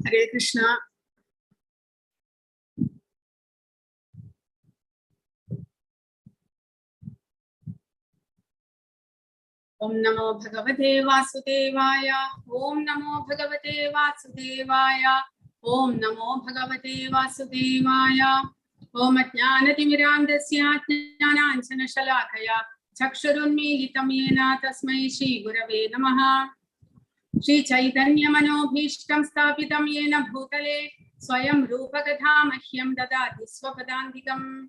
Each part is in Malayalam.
Hare Krishna. Om Namo Bhagavate Vasudevaya. Om Namo Bhagavate Vasudevaya. Om Namo Bhagavate Vasudevaya. Om Ajnanatimidandasya Jnananjana Shalakaya Chakshurunmilitam Yena Tasmai Shri Gurave Namaha. Shri Chaitanya Manobhishtam Sthapitam Yena Bhutale Swayam Rupa Katha Mahyam Dadati Swapadantikam.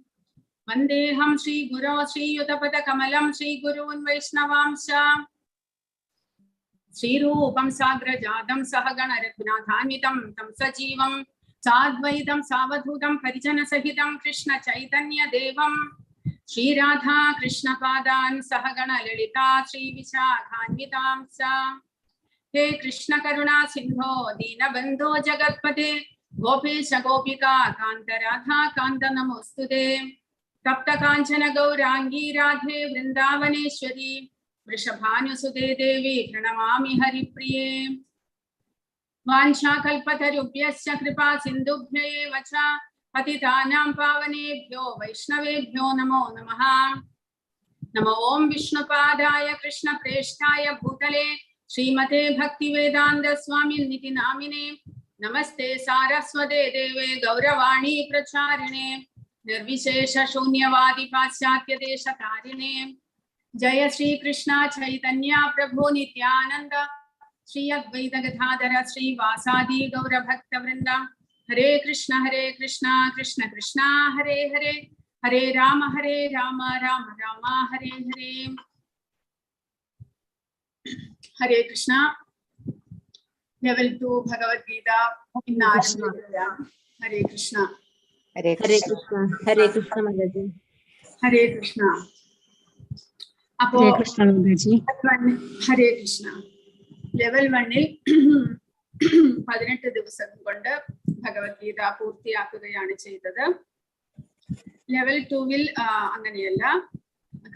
Vandeham Shri Guru Shri Yutapada Kamalam Shri Gurun Vaishnavamsha Shri Rupam Sagrajadam Sahagana Rathnadhanitam Tam Sajivam Sadvaitam Savadhutam Parijana Sahitam Krishna Chaitanya Devam Shri Radha Krishna Padan Sahagana Lalita Shri Vishakhanvitamsa. He Krishna Karuna Sindho Dina Bandho Jagatpate Gopesha Gopika Kanta Radha Kanta Namostude Tapta Kanchana Gaurangi Radhe Vrindavaneshwari Vrishabhanusute Devi Pranamami Haripriye Vansha Kalpatarubhyasya Kripa Sindubhye Vacha Patitanam Pavanebhyo Vaishnavebhyo Namo Namaha. Namo Om Vishnupadaya Krishna Preshtaya Bhutale Srimate Bhaktivedanta Swami Niti Namine Namaste Saraswate Deve Gauravani Pracharine Nirvishesha Shunyavadi Paschatya Desha Karine Jaya Shri Krishna Chaitanya Prabhu Nityananda Shri Advaita Gadadhara Shri Vasadi Gaura Bhakta Vrinda. Hare Krishna Krishna Krishna Hare Hare Hare Rama Rama Rama Hare Hare. Hare Krishna. Level 2 Bhagavadgita in Krishna. Hare Krishna. Hare Krishna. Hare Krishna Mataji. Hare Krishna. Hare Krishna Mataji. Hare Krishna. Level 1 il 18 ദിവസം കൊണ്ട് ഭഗവത്ഗീത പൂർത്തിയാക്കുകയാണ് ചെയ്തത്. ലെവൽ 2 അങ്ങനെയല്ല.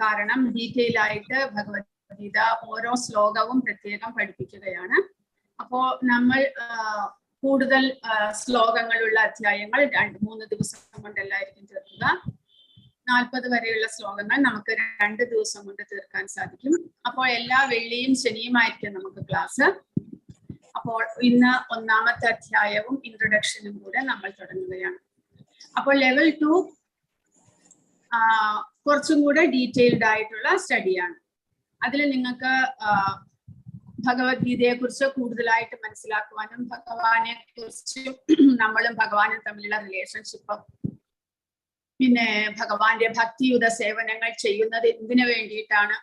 കാരണം ഡീറ്റെയിൽ ആയിട്ട് ഭഗവത്ഗീത ഓരോ ശ്ലോകവും പ്രത്യേകം പഠിപ്പിക്കുകയാണ്. അപ്പോൾ നമ്മൾ കൂടുതൽ ശ്ലോകങ്ങളുള്ള അധ്യായങ്ങൾ 2-3 ദിവസം കൊണ്ടല്ലായിരിക്കും തീർക്കുക. 40 വരെയുള്ള ശ്ലോകങ്ങൾ നമുക്ക് 2 ദിവസം കൊണ്ട് തീർക്കാൻ സാധിക്കും. അപ്പോൾ എല്ലാ വെള്ളിയും ശനിയുമായിരിക്കും നമുക്ക് ക്ലാസ്. അപ്പോൾ ഇന്ന് 1ാമത്തെ അധ്യായവും ഇൻട്രൊഡക്ഷനും കൂടെ നമ്മൾ തുടങ്ങുകയാണ്. അപ്പോൾ ലെവൽ 2 കുറച്ചും കൂടെ ഡീറ്റെയിൽഡ് ആയിട്ടുള്ള സ്റ്റഡിയാണ്. അതിൽ നിങ്ങൾക്ക് ഭഗവത്ഗീതയെ കുറിച്ച് കൂടുതലായിട്ട് മനസ്സിലാക്കുവാനും ഭഗവാനെ കുറിച്ചും നമ്മളും ഭഗവാനും തമ്മിലുള്ള റിലേഷൻഷിപ്പ്, പിന്നെ ഭഗവാന്റെ ഭക്തിയുത സേവനങ്ങൾ ചെയ്യുന്നത് എന്തിനു വേണ്ടിയിട്ടാണ്,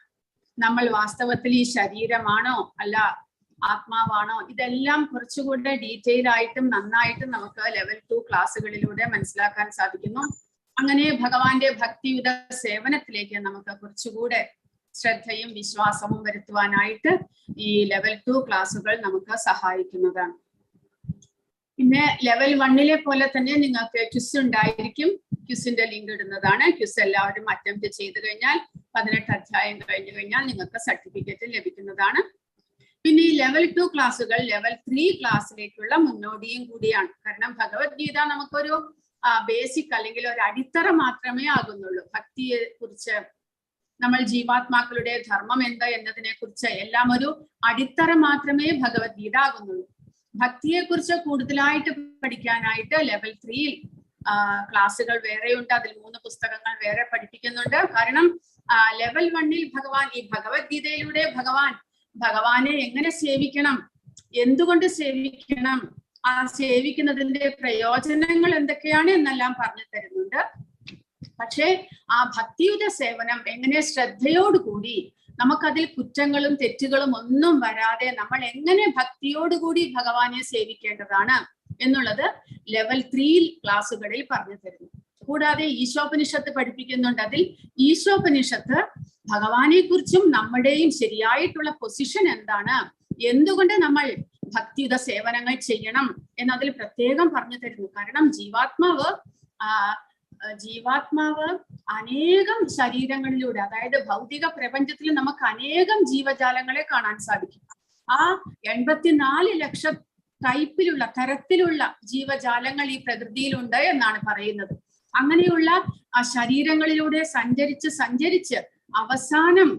നമ്മൾ വാസ്തവത്തിൽ ഈ ശരീരമാണോ അല്ല ആത്മാവാണോ, ഇതെല്ലാം കുറച്ചുകൂടെ ഡീറ്റെയിൽ ആയിട്ടും നന്നായിട്ടും നമുക്ക് ലെവൽ 2 ക്ലാസ്സുകളിലൂടെ മനസ്സിലാക്കാൻ സാധിക്കുന്നു. അങ്ങനെ ഭഗവാന്റെ ഭക്തിയുത സേവനത്തിലേക്ക് നമുക്ക് കുറച്ചുകൂടെ ശ്രദ്ധയും വിശ്വാസവും വരുത്തുവാനായിട്ട് ഈ ലെവൽ 2 ക്ലാസ്സുകൾ നമുക്ക് സഹായിക്കുന്നതാണ്. പിന്നെ ലെവൽ 1 പോലെ തന്നെ നിങ്ങൾക്ക് ക്വിസ് ഉണ്ടായിരിക്കും. ക്വിസിന്റെ ലിങ്ക് ഇടുന്നതാണ്. ക്വിസ് എല്ലാവരും അറ്റംപ്റ്റ് ചെയ്ത് കഴിഞ്ഞാൽ 18 അധ്യായം കഴിഞ്ഞു കഴിഞ്ഞാൽ നിങ്ങൾക്ക് സർട്ടിഫിക്കറ്റ് ലഭിക്കുന്നതാണ്. പിന്നെ ഈ ലെവൽ 2 ക്ലാസ്സുകൾ ലെവൽ 3 ക്ലാസ്സിലേക്കുള്ള മുന്നോടിയും കൂടിയാണ്. കാരണം ഭഗവത്ഗീത നമുക്കൊരു ബേസിക് അല്ലെങ്കിൽ ഒരു അടിത്തറ മാത്രമേ ആകുന്നുള്ളൂ. ഭക്തിയെ കുറിച്ച്, നമ്മൾ ജീവാത്മാക്കളുടെ ധർമ്മം എന്താ എന്നതിനെ കുറിച്ച് എല്ലാം ഒരു അടിത്തറ മാത്രമേ ഭഗവത്ഗീത ആകുന്നുള്ളൂ. ഭക്തിയെ കുറിച്ച് കൂടുതലായിട്ട് പഠിക്കാനായിട്ട് ലെവൽ 3 ക്ലാസ്സുകൾ വേറെയുണ്ട്. അതിൽ 3 പുസ്തകങ്ങൾ വേറെ പഠിപ്പിക്കുന്നുണ്ട്. കാരണം ലെവൽ 1 ഭഗവാൻ ഈ ഭഗവത്ഗീതയിലൂടെ ഭഗവാനെ എങ്ങനെ സേവിക്കണം, എന്തുകൊണ്ട് സേവിക്കണം, ആ സേവിക്കുന്നതിന്റെ പ്രയോജനങ്ങൾ എന്തൊക്കെയാണ് എന്നെല്ലാം പറഞ്ഞു തരുന്നുണ്ട്. പക്ഷേ ആ ഭക്തിയുടെ സേവനം എങ്ങനെ ശ്രദ്ധയോടുകൂടി, നമുക്കതിൽ കുറ്റങ്ങളും തെറ്റുകളും ഒന്നും വരാതെ നമ്മൾ എങ്ങനെ ഭക്തിയോടുകൂടി ഭഗവാനെ സേവിക്കേണ്ടതാണ് എന്നുള്ളത് ലെവൽ 3 ക്ലാസ്സുകളിൽ പറഞ്ഞു തരുന്നു. കൂടാതെ ഈശോപനിഷത്ത് പഠിപ്പിക്കുന്നുണ്ട്. അതിൽ ഈശോപനിഷത്ത് ഭഗവാനെ കുറിച്ചും നമ്മുടെയും ശരിയായിട്ടുള്ള പൊസിഷൻ എന്താണ്, എന്തുകൊണ്ട് നമ്മൾ ഭക്തിയുത സേവനങ്ങൾ ചെയ്യണം എന്നതിൽ പ്രത്യേകം പറഞ്ഞു തരുന്നു. കാരണം ജീവാത്മാവ് അനേകം ശരീരങ്ങളിലൂടെ, അതായത് ഭൗതിക പ്രപഞ്ചത്തിൽ നമുക്ക് അനേകം ജീവജാലങ്ങളെ കാണാൻ സാധിക്കും. ആ 84 ലക്ഷം ടൈപ്പിലുള്ള തരത്തിലുള്ള ജീവജാലങ്ങൾ ഈ പ്രകൃതിയിലുണ്ട് എന്നാണ് പറയുന്നത്. അങ്ങനെയുള്ള ആ ശരീരങ്ങളിലൂടെ സഞ്ചരിച്ച് അവസാനം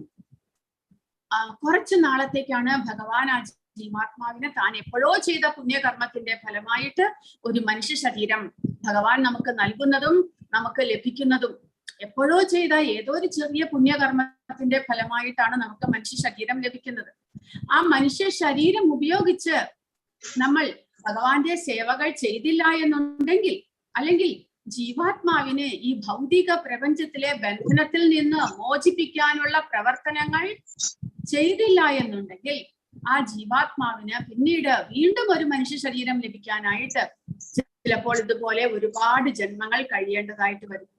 കുറച്ചു നാളത്തേക്കാണ് ഭഗവാൻ ആ ജീവാത്മാവിനെ താൻ എപ്പോഴോ ചെയ്ത പുണ്യകർമ്മത്തിന്റെ ഫലമായിട്ട് ഒരു മനുഷ്യ ശരീരം ഭഗവാൻ നമുക്ക് നൽകുന്നതും നമുക്ക് ലഭിക്കുന്നതും. എപ്പോഴോ ചെയ്ത ഏതോ ഒരു ചെറിയ പുണ്യകർമ്മത്തിന്റെ ഫലമായിട്ടാണ് നമുക്ക് മനുഷ്യ ശരീരം ലഭിക്കുന്നത്. ആ മനുഷ്യ ശരീരം ഉപയോഗിച്ച് നമ്മൾ ഭഗവാന്റെ സേവകൾ ചെയ്തില്ല എന്നുണ്ടെങ്കിൽ, അല്ലെങ്കിൽ ജീവാത്മാവിനെ ഈ ഭൗതിക പ്രപഞ്ചത്തിലെ ബന്ധനത്തിൽ നിന്ന് മോചിപ്പിക്കാനുള്ള പ്രവർത്തനങ്ങൾ ചെയ്തില്ല എന്നുണ്ടെങ്കിൽ, ആ ജീവാത്മാവിന് പിന്നീട് വീണ്ടും ഒരു മനുഷ്യ ശരീരം ലഭിക്കാനായിട്ട് ചിലപ്പോൾ ഇതുപോലെ ഒരുപാട് ജന്മങ്ങൾ കഴിയേണ്ടതായിട്ട് വരും.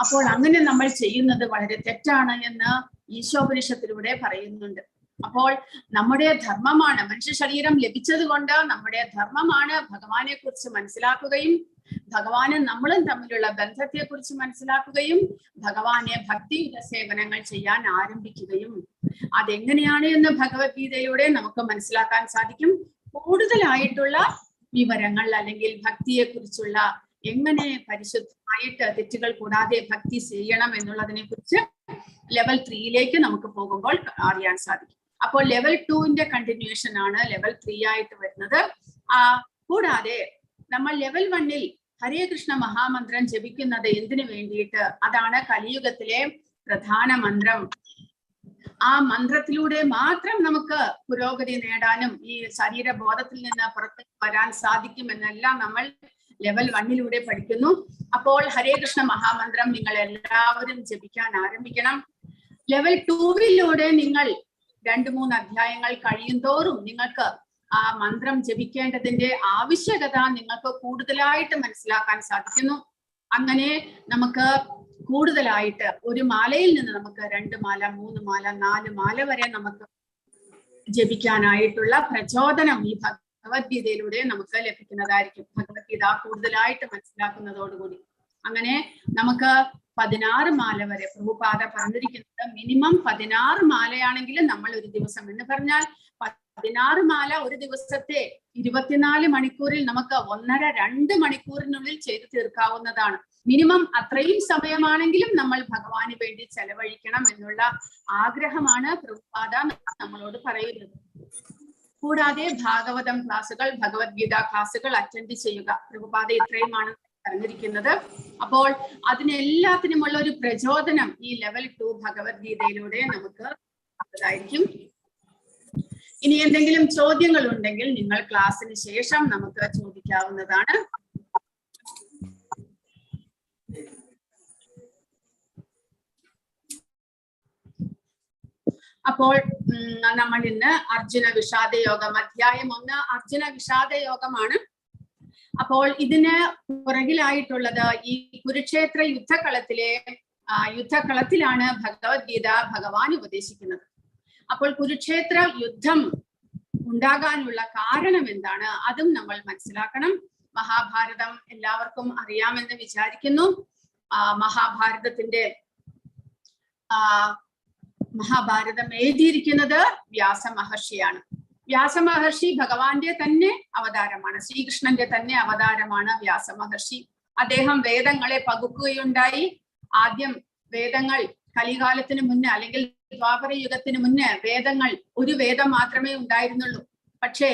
അപ്പോൾ അങ്ങനെ നമ്മൾ ചെയ്യുന്നത് വളരെ തെറ്റാണ് എന്ന് ഈശോപനിഷത്തിലൂടെ പറയുന്നുണ്ട്. അപ്പോൾ നമ്മുടെ ധർമ്മമാണ്, മനുഷ്യ ശരീരം ലഭിച്ചത് കൊണ്ട് നമ്മുടെ ധർമ്മമാണ് ഭഗവാനെ കുറിച്ച് മനസ്സിലാക്കുകയും ഭഗവാനും നമ്മളും തമ്മിലുള്ള ബന്ധത്തെ കുറിച്ച് മനസ്സിലാക്കുകയും ഭഗവാനെ ഭക്തിയുടെ സേവനങ്ങൾ ചെയ്യാൻ ആരംഭിക്കുകയും. അതെങ്ങനെയാണ് എന്ന് ഭഗവത്ഗീതയിലൂടെ നമുക്ക് മനസ്സിലാക്കാൻ സാധിക്കും. കൂടുതലായിട്ടുള്ള വിവരങ്ങൾ അല്ലെങ്കിൽ ഭക്തിയെ കുറിച്ചുള്ള എങ്ങനെ പരിശുദ്ധമായിട്ട് തെറ്റുകൾ കൂടാതെ ഭക്തി ചെയ്യണം എന്നുള്ളതിനെ കുറിച്ച് ലെവൽ 3 നമുക്ക് പോകുമ്പോൾ അറിയാൻ സാധിക്കും. അപ്പോൾ ലെവൽ 2 കണ്ടിന്യൂഷൻ ആണ് ലെവൽ 3 ആയിട്ട് വരുന്നത്. കൂടാതെ നമ്മൾ ലെവൽ 1 ഹരേ കൃഷ്ണ മഹാമന്ത്രം ജപിക്കുന്നത് എന്തിനു വേണ്ടിയിട്ട്? അതാണ് കലിയുഗത്തിലെ പ്രധാന മന്ത്രം. ആ മന്ത്രത്തിലൂടെ മാത്രം നമുക്ക് പുരോഗതി നേടാനും ഈ ശരീരബോധത്തിൽ നിന്ന് പുറത്തേക്ക് വരാൻ സാധിക്കും എന്നെല്ലാം നമ്മൾ ലെവൽ 1 പഠിക്കുന്നു. അപ്പോൾ ഹരേ കൃഷ്ണ മഹാമന്ത്രം നിങ്ങൾ എല്ലാവരും ജപിക്കാൻ ആരംഭിക്കണം. ലെവൽ 2 നിങ്ങൾ 2-3 അധ്യായങ്ങൾ കഴിയും തോറും നിങ്ങൾക്ക് ആ മന്ത്രം ജപിക്കേണ്ടതിന്റെ ആവശ്യകത നിങ്ങൾക്ക് കൂടുതലായിട്ട് മനസ്സിലാക്കാൻ സാധിക്കുന്നു. അങ്ങനെ നമുക്ക് കൂടുതലായിട്ട് ഒരു മാലയിൽ നിന്ന് നമുക്ക് 2 മാല, 3 മാല, 4 മാല വരെ നമുക്ക് ജപിക്കാനായിട്ടുള്ള പ്രചോദനം ഈ ഭഗവത്ഗീതയിലൂടെ നമുക്ക് ലഭിക്കുന്നതായിരിക്കും. ഭഗവത്ഗീത കൂടുതലായിട്ട് മനസ്സിലാക്കുന്നതോടുകൂടി അങ്ങനെ നമുക്ക് 16 മാല വരെ പ്രഭുപാദ പറഞ്ഞിരിക്കുന്നത്. മിനിമം 16 മാലയാണെങ്കിൽ നമ്മൾ ഒരു ദിവസം എന്ന് പറഞ്ഞാൽ 16 മാല ഒരു ദിവസത്തെ 24 മണിക്കൂറിൽ നമുക്ക് 1.5-2 മണിക്കൂറിനുള്ളിൽ ചെയ്തു തീർക്കാവുന്നതാണ്. മിനിമം അത്രയും സമയമാണെങ്കിലും നമ്മൾ ഭഗവാന് വേണ്ടി ചെലവഴിക്കണം എന്നുള്ള ആഗ്രഹമാണ് പ്രഭുപാദ നമ്മളോട് പറയുന്നത്. കൂടാതെ ഭാഗവതം ക്ലാസ്സുകൾ, ഭഗവത്ഗീത ക്ലാസ്സുകൾ അറ്റൻഡ് ചെയ്യുക. പ്രഭുപാദ ഇത്രയുമാണ് പറഞ്ഞിരിക്കുന്നത്. അപ്പോൾ അതിനെല്ലാത്തിനുമുള്ള ഒരു പ്രചോദനം ഈ ലെവൽ 2 ഭഗവത്ഗീതയിലൂടെ നമുക്ക് ായിരിക്കും. ഇനി എന്തെങ്കിലും ചോദ്യങ്ങൾ ഉണ്ടെങ്കിൽ നിങ്ങൾ ക്ലാസ്സിന് ശേഷം നമുക്ക് ചോദിക്കാവുന്നതാണ്. അപ്പോൾ നമ്മൾ ഇന്ന് അർജുന വിഷാദ യോഗം അധ്യായം 1 അർജുന വിഷാദ യോഗമാണ്. അപ്പോൾ ഇതിന് പുറകിലായിട്ടുള്ളത് ഈ കുരുക്ഷേത്ര യുദ്ധക്കളത്തിലാണ് ഭഗവത്ഗീത ഭഗവാൻ ഉപദേശിക്കുന്നത്. അപ്പോൾ കുരുക്ഷേത്ര യുദ്ധം ഉണ്ടാകാനുള്ള കാരണം എന്താണ്? അതും നമ്മൾ മനസ്സിലാക്കണം. മഹാഭാരതം എല്ലാവർക്കും അറിയാമെന്ന് വിചാരിക്കുന്നു. മഹാഭാരതം എഴുതിയിരിക്കുന്നത് വ്യാസ മഹർഷിയാണ്. വ്യാസ മഹർഷി ഭഗവാന്റെ തന്നെ അവതാരമാണ്, ശ്രീകൃഷ്ണന്റെ തന്നെ അവതാരമാണ് വ്യാസ മഹർഷി. അദ്ദേഹം വേദങ്ങളെ പകുക്കുകയുണ്ടായി. ആദ്യം വേദങ്ങൾ കലികാലത്തിന് മുന്നേ അല്ലെങ്കിൽ ദ്വാപര യുഗത്തിന് മുന്നേ വേദങ്ങൾ ഒരു വേദം മാത്രമേ ഉണ്ടായിരുന്നുള്ളൂ. പക്ഷേ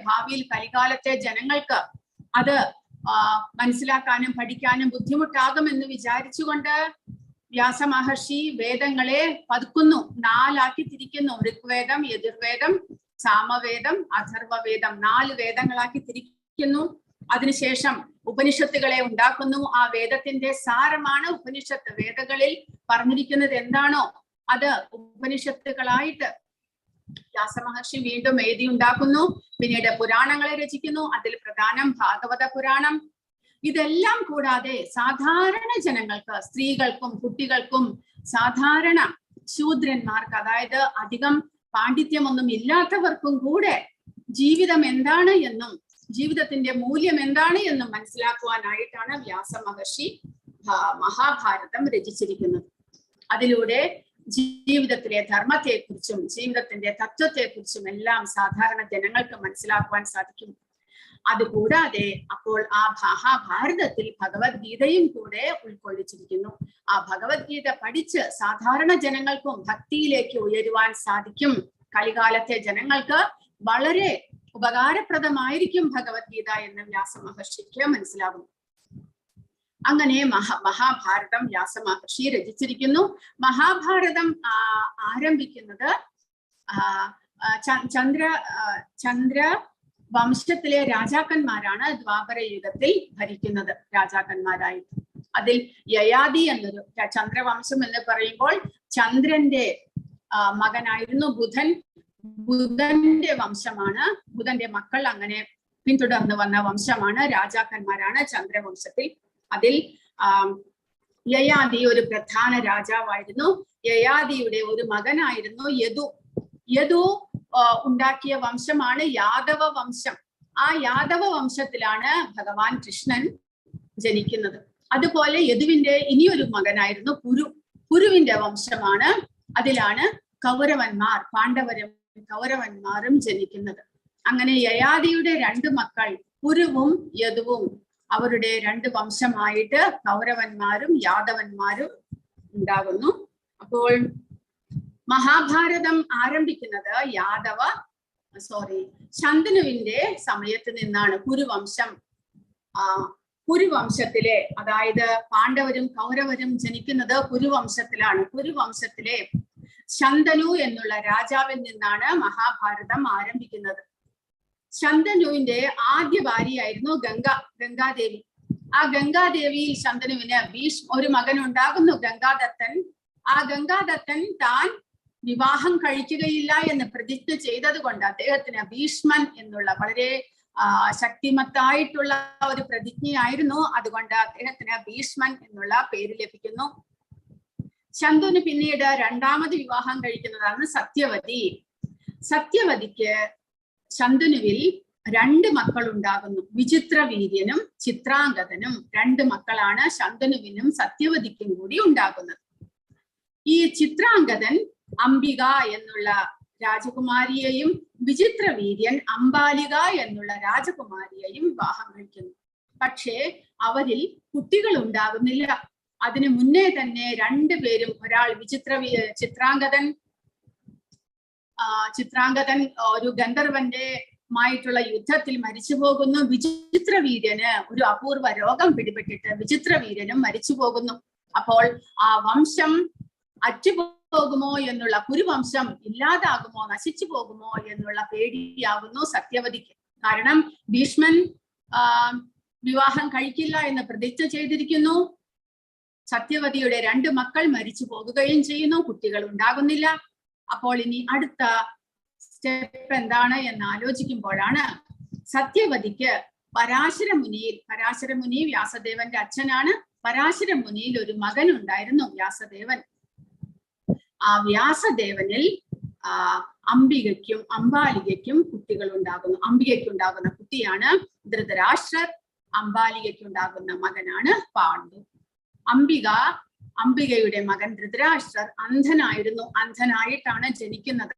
ഭാവിയിൽ കലികാലത്തെ ജനങ്ങൾക്ക് അത് മനസ്സിലാക്കാനും പഠിക്കാനും ബുദ്ധിമുട്ടാകുമെന്ന് വിചാരിച്ചുകൊണ്ട് വ്യാസ മഹർഷി വേദങ്ങളെ പതുക്കുന്നു, 4 ആക്കി തിരിക്കുന്നു. ഋഗ്വേദം, യജുർവേദം, സാമവേദം, അഥർവവേദം 4 വേദങ്ങളാക്കി തിരിക്കുന്നു. അതിനുശേഷം ഉപനിഷത്തുകളെ ഉണ്ടാക്കുന്നു. ആ വേദത്തിന്റെ സാരമാണ് ഉപനിഷത്ത്. വേദങ്ങളിൽ പറഞ്ഞിരിക്കുന്നത് എന്താണോ അത് ഉപനിഷത്തുകളായിട്ട് വ്യാസമഹർഷി വീണ്ടും എഴുതി ഉണ്ടാക്കുന്നു. പിന്നീട് പുരാണങ്ങളെ രചിക്കുന്നു. അതിൽ പ്രധാനം ഭാഗവത പുരാണം. ഇതെല്ലാം കൂടാതെ സാധാരണ ജനങ്ങൾക്ക്, സ്ത്രീകൾക്കും കുട്ടികൾക്കും സാധാരണ ശൂദ്രന്മാർക്ക്, അതായത് അധികം പാണ്ഡിത്യമൊന്നും ഇല്ലാത്തവർക്കും കൂടെ ജീവിതം എന്താണ് എന്നും ജീവിതത്തിന്റെ മൂല്യം എന്താണ് എന്നും മനസ്സിലാക്കുവാനായിട്ടാണ് വ്യാസ മഹർഷി മഹാഭാരതം രചിച്ചിരിക്കുന്നത്. അതിലൂടെ ജീവിതത്തിലെ ധർമ്മത്തെക്കുറിച്ചും ജീവിതത്തിന്റെ തത്വത്തെക്കുറിച്ചും എല്ലാം സാധാരണ ജനങ്ങൾക്ക് മനസ്സിലാക്കുവാൻ സാധിക്കും. അതുകൂടാതെ അപ്പോൾ ആ മഹാഭാരതത്തിൽ ഭഗവത്ഗീതയും കൂടെ ഉൾക്കൊള്ളിച്ചിരിക്കുന്നു. ആ ഭഗവത്ഗീത പഠിച്ച് സാധാരണ ജനങ്ങൾക്കും ഭക്തിയിലേക്ക് ഉയരുവാൻ സാധിക്കും. കലികാലത്തെ ജനങ്ങൾക്ക് വളരെ ഉപകാരപ്രദമായിരിക്കും ഭഗവത്ഗീത എന്ന് വ്യാസ മഹർഷിക്ക് മനസ്സിലാകും. അങ്ങനെ മഹാഭാരതം വ്യാസ മഹർഷി രചിച്ചിരിക്കുന്നു. മഹാഭാരതം ആരംഭിക്കുന്നത് ചന്ദ്ര വംശത്തിലെ രാജാക്കന്മാരാണ് ദ്വാപര യുഗത്തിൽ ഭരിക്കുന്നത് രാജാക്കന്മാരായി. അതിൽ യയാതി എന്നൊരു ചന്ദ്രവംശം എന്ന് പറയുമ്പോൾ ചന്ദ്രന്റെ മകനായിരുന്നു ബുധൻ. ബുധന്റെ വംശമാണ്, ബുധന്റെ മക്കൾ അങ്ങനെ പിന്തുടർന്ന് വന്ന വംശമാണ്, രാജാക്കന്മാരാണ് ചന്ദ്രവംശത്തിൽ. അതിൽ യയാതി ഒരു പ്രധാന രാജാവായിരുന്നു. യയാതിയുടെ ഒരു മകനായിരുന്നു യദു. യദു ഉണ്ടാക്കിയ വംശമാണ് യാദവ വംശം. ആ യാദവ വംശത്തിലാണ് ഭഗവാൻ കൃഷ്ണൻ ജനിക്കുന്നത്. അതുപോലെ യദുവിന്റെ ഇനിയൊരു മകനായിരുന്നു കുരു. കുരുവിന്റെ വംശമാണ്, അതിലാണ് കൗരവന്മാർ, പാണ്ഡവരും കൗരവന്മാരും ജനിക്കുന്നത്. അങ്ങനെ യയാതിയുടെ രണ്ട് മക്കൾ കുരുവും യദുവും അവരുടെ രണ്ട് വംശമായിട്ട് കൗരവന്മാരും യാദവന്മാരും ഉണ്ടാകുന്നു. അപ്പോൾ മഹാഭാരതം ആരംഭിക്കുന്നത് ശന്തനുവിന്റെ സമയത്ത് നിന്നാണ്. കുരുവംശത്തിലെ, അതായത് പാണ്ഡവരും കൗരവരും ജനിക്കുന്നത് കുരുവംശത്തിലാണ്. കുരുവംശത്തിലെ ശന്തനു എന്നുള്ള രാജാവിൽ നിന്നാണ് മഹാഭാരതം ആരംഭിക്കുന്നത്. ശന്തനുവിന്റെ ആദ്യ ഭാര്യയായിരുന്നു ഗംഗാദേവി. ആ ഗംഗാദേവി ശന്തനുവിന് ഒരു മകൻ ഉണ്ടാകുന്നു, ഗംഗാദത്തൻ. ആ ഗംഗാദത്തൻ താൻ വിവാഹം കഴിക്കുകയില്ല എന്ന് പ്രതിജ്ഞ ചെയ്തത് കൊണ്ട് അദ്ദേഹത്തിന് ഭീഷ്മൻ എന്നുള്ള വളരെ ശക്തിമത്തായിട്ടുള്ള ഒരു പ്രതിജ്ഞയായിരുന്നു. അതുകൊണ്ട് അദ്ദേഹത്തിന് ഭീഷ്മൻ എന്നുള്ള പേര് ലഭിക്കുന്നു. ശന്തനു പിന്നീട് രണ്ടാമത് വിവാഹം കഴിക്കുന്നതാണ് സത്യവതി. സത്യവതിക്ക് ശന്തനുവിൽ രണ്ട് മക്കൾ ഉണ്ടാകുന്നു, വിചിത്രവീര്യനും ചിത്രാംഗതനും. രണ്ട് മക്കളാണ് ശന്തനുവിനും സത്യവതിക്കും കൂടി ഉണ്ടാകുന്നത്. ഈ ചിത്രാംഗതൻ അംബിക എന്നുള്ള രാജകുമാരിയെയും വിചിത്രവീര്യൻ അംബാലിക എന്നുള്ള രാജകുമാരിയെയും വിവാഹം കഴിക്കുന്നു. പക്ഷേ അവരിൽ കുട്ടികൾ ഉണ്ടാകുന്നില്ല. അതിനു മുന്നേ തന്നെ രണ്ടുപേരും, ഒരാൾ ചിത്രാംഗതൻ ഒരു ഗന്ധർവന്റെ മായിട്ടുള്ള യുദ്ധത്തിൽ മരിച്ചു പോകുന്നു. വിചിത്രവീര്യന് ഒരു അപൂർവ രോഗം പിടിപെട്ടിട്ട് വിചിത്രവീര്യനും മരിച്ചു പോകുന്നു. അപ്പോൾ ആ വംശം അറ്റുപോകുമോ എന്നുള്ള, കുരുവംശം ഇല്ലാതാകുമോ, നശിച്ചു പോകുമോ എന്നുള്ള പേടിയാകുന്നു സത്യവതിക്ക്. കാരണം ഭീഷ്മൻ വിവാഹം കഴിക്കില്ല എന്ന് പ്രതിജ്ഞ ചെയ്തിരിക്കുന്നു. സത്യവതിയുടെ രണ്ട് മക്കൾ മരിച്ചു പോകുകയും ചെയ്യുന്നു, കുട്ടികൾ ഉണ്ടാകുന്നില്ല. അപ്പോൾ ഇനി അടുത്ത സ്റ്റെപ്പ് എന്താണ് എന്ന് ആലോചിക്കുമ്പോഴാണ് സത്യവതിക്ക് പരാശരമുനി വ്യാസദേവന്റെ അച്ഛനാണ്. പരാശരമുനിയിൽ ഒരു മകൻ ഉണ്ടായിരുന്നു, വ്യാസദേവൻ. ആ വ്യാസദേവനിൽ അംബികയ്ക്കും അംബാലികയ്ക്കും കുട്ടികൾ ഉണ്ടാകുന്നു. അംബികയ്ക്കുണ്ടാകുന്ന കുട്ടിയാണ് ധൃതരാഷ്ട്രർ, അംബാലികയ്ക്കുണ്ടാകുന്ന മകനാണ് പാണ്ഡു. അംബികയുടെ മകൻ ധൃതരാഷ്ട്രർ അന്ധനായിട്ടാണ് ജനിക്കുന്നത്.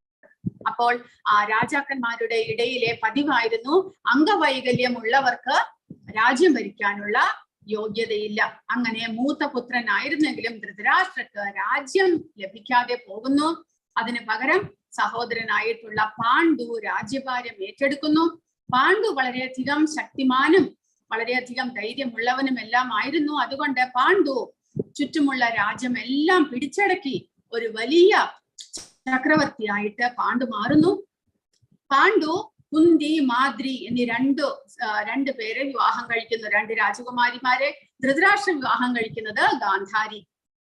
അപ്പോൾ ആ രാജാക്കന്മാരുടെ ഇടയിലെ പതിവായിരുന്നു അംഗവൈകല്യമുള്ളവർക്ക് രാജ്യം ഭരിക്കാനുള്ള യോഗ്യതയില്ല. അങ്ങനെ മൂത്ത പുത്രനായിരുന്നെങ്കിലും ധൃതരാഷ്ട്രക്ക് രാജ്യം ലഭിക്കാതെ പോകുന്നു. അതിന് പകരം സഹോദരനായിട്ടുള്ള പാണ്ഡു രാജ്യഭാരം ഏറ്റെടുക്കുന്നു. പാണ്ഡു വളരെയധികം ശക്തിമാനും വളരെയധികം ധൈര്യമുള്ളവനും എല്ലാം ആയിരുന്നു. അതുകൊണ്ട് പാണ്ഡു ചുറ്റുമുള്ള രാജ്യമെല്ലാം പിടിച്ചടക്കി ഒരു വലിയ ചക്രവർത്തിയായിട്ട് പാണ്ഡു മാറുന്നു. പാണ്ഡു കുന്തി, മാദ്രി എന്നീ രണ്ട് പേരെ വിവാഹം കഴിക്കുന്നു, രണ്ട് രാജകുമാരിമാരെ. ധൃതരാഷ്ട്ര വിവാഹം കഴിക്കുന്നത്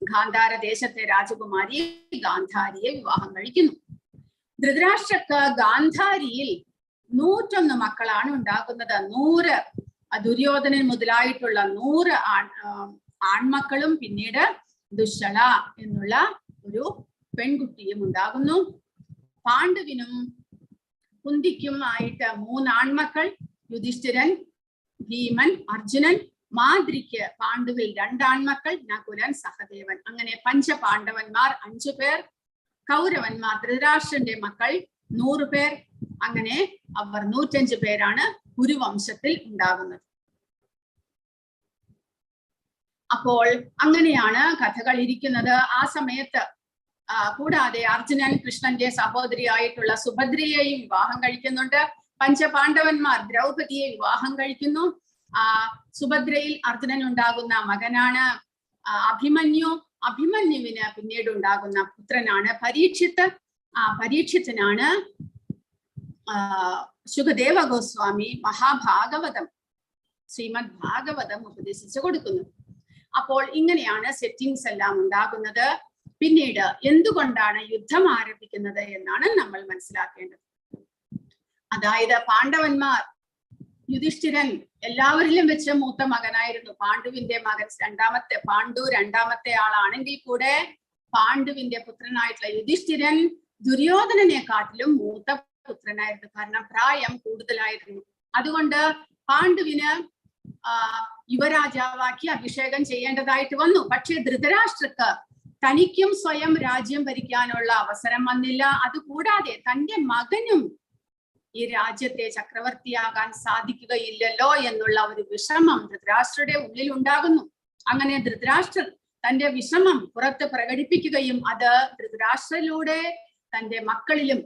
ഗാന്ധാര ദേശത്തെ രാജകുമാരി ഗാന്ധാരിയെ വിവാഹം കഴിക്കുന്നു. ധൃതരാഷ്ട്രക്ക് ഗാന്ധാരിയിൽ 101 മക്കളാണ് ഉണ്ടാകുന്നത്. 100 ദുര്യോധനൻ മുതലായിട്ടുള്ള 100 ആൺമക്കളും പിന്നീട് ദുശ്ശള എന്നുള്ള ഒരു പെൺകുട്ടിയും ഉണ്ടാകുന്നു. പാണ്ഡുവിനും കുന്തിക്കും ആയിട്ട് 3 ആൺമക്കൾ, യുധിഷ്ഠിരൻ, ഭീമൻ, അർജുനൻ. മാദ്രിക്ക് പാണ്ഡുവിൽ 2 ആൺമക്കൾ, നകുലൻ, സഹദേവൻ. അങ്ങനെ പഞ്ചപാണ്ഡവന്മാർ 5 പേർ, കൗരവന്മാർ ധൃതരാഷ്ട്രന്റെ മക്കൾ 100 പേർ. അങ്ങനെ അവർ 105 പേരാണ് കുരുവംശത്തിൽ ഉണ്ടാകുന്നത്. അപ്പോൾ അങ്ങനെയാണ് കഥകൾ ഇരിക്കുന്നത്. ആ സമയത്ത് കൂടാതെ അർജുനൻ കൃഷ്ണന്റെ സഹോദരിയായിട്ടുള്ള സുഭദ്രയെയും വിവാഹം കഴിക്കുന്നുണ്ട്. പഞ്ചപാണ്ഡവന്മാർ ദ്രൗപദിയെ വിവാഹം കഴിക്കുന്നു. സുഭദ്രയിൽ അർജുനൻ ഉണ്ടാകുന്ന മകനാണ് അഭിമന്യു. അഭിമന്യുവിന് പിന്നീട് ഉണ്ടാകുന്ന പുത്രനാണ് പരീക്ഷിത്ത്. പരീക്ഷിത്തിനാണ് ശുകദേവ ഗോസ്വാമി മഹാഭാഗവതം, ശ്രീമദ് ഭാഗവതം ഉപദേശിച്ചു കൊടുക്കുന്നത്. അപ്പോൾ ഇങ്ങനെയാണ് സെറ്റിങ്സ് എല്ലാം ഉണ്ടാകുന്നത്. പിന്നീട് എന്തുകൊണ്ടാണ് യുദ്ധം ആരംഭിക്കുന്നത് എന്നാണ് നമ്മൾ മനസ്സിലാക്കേണ്ടത്. അതായത് പാണ്ഡവന്മാർ, യുധിഷ്ഠിരൻ എല്ലാവരിലും വെച്ച് മൂത്ത മകനായിരുന്നു. പാണ്ഡുവിന്റെ മകൻ പാണ്ഡു രണ്ടാമത്തെ ആളാണെങ്കിൽ കൂടെ പാണ്ഡുവിന്റെ പുത്രനായിട്ടുള്ള യുധിഷ്ഠിരൻ ദുര്യോധനനെക്കാട്ടിലും മൂത്ത പുത്രനായിരുന്നു. കാരണം പ്രായം കൂടുതലായിരുന്നു. അതുകൊണ്ട് പാണ്ഡുവിന് യുവരാജാവാക്കി അഭിഷേകം ചെയ്യേണ്ടതായിട്ട് വന്നു. പക്ഷേ ധൃതരാഷ്ട്രക്ക് തനിക്കും സ്വയം രാജ്യം ഭരിക്കാനുള്ള അവസരം വന്നില്ല. അതുകൂടാതെ തന്റെ മകനും ഈ രാജ്യത്തെ ചക്രവർത്തിയാകാൻ സാധിക്കുകയില്ലല്ലോ എന്നുള്ള ഒരു വിഷമം ധൃതരാഷ്ട്രയുടെ ഉള്ളിൽ ഉണ്ടാകുന്നു. അങ്ങനെ ധൃതരാഷ്ട്രർ തന്റെ വിഷമം പുറത്ത് പ്രകടിപ്പിക്കുകയും അത് ധൃതരാഷ്ട്രയിലൂടെ തന്റെ മക്കളിലും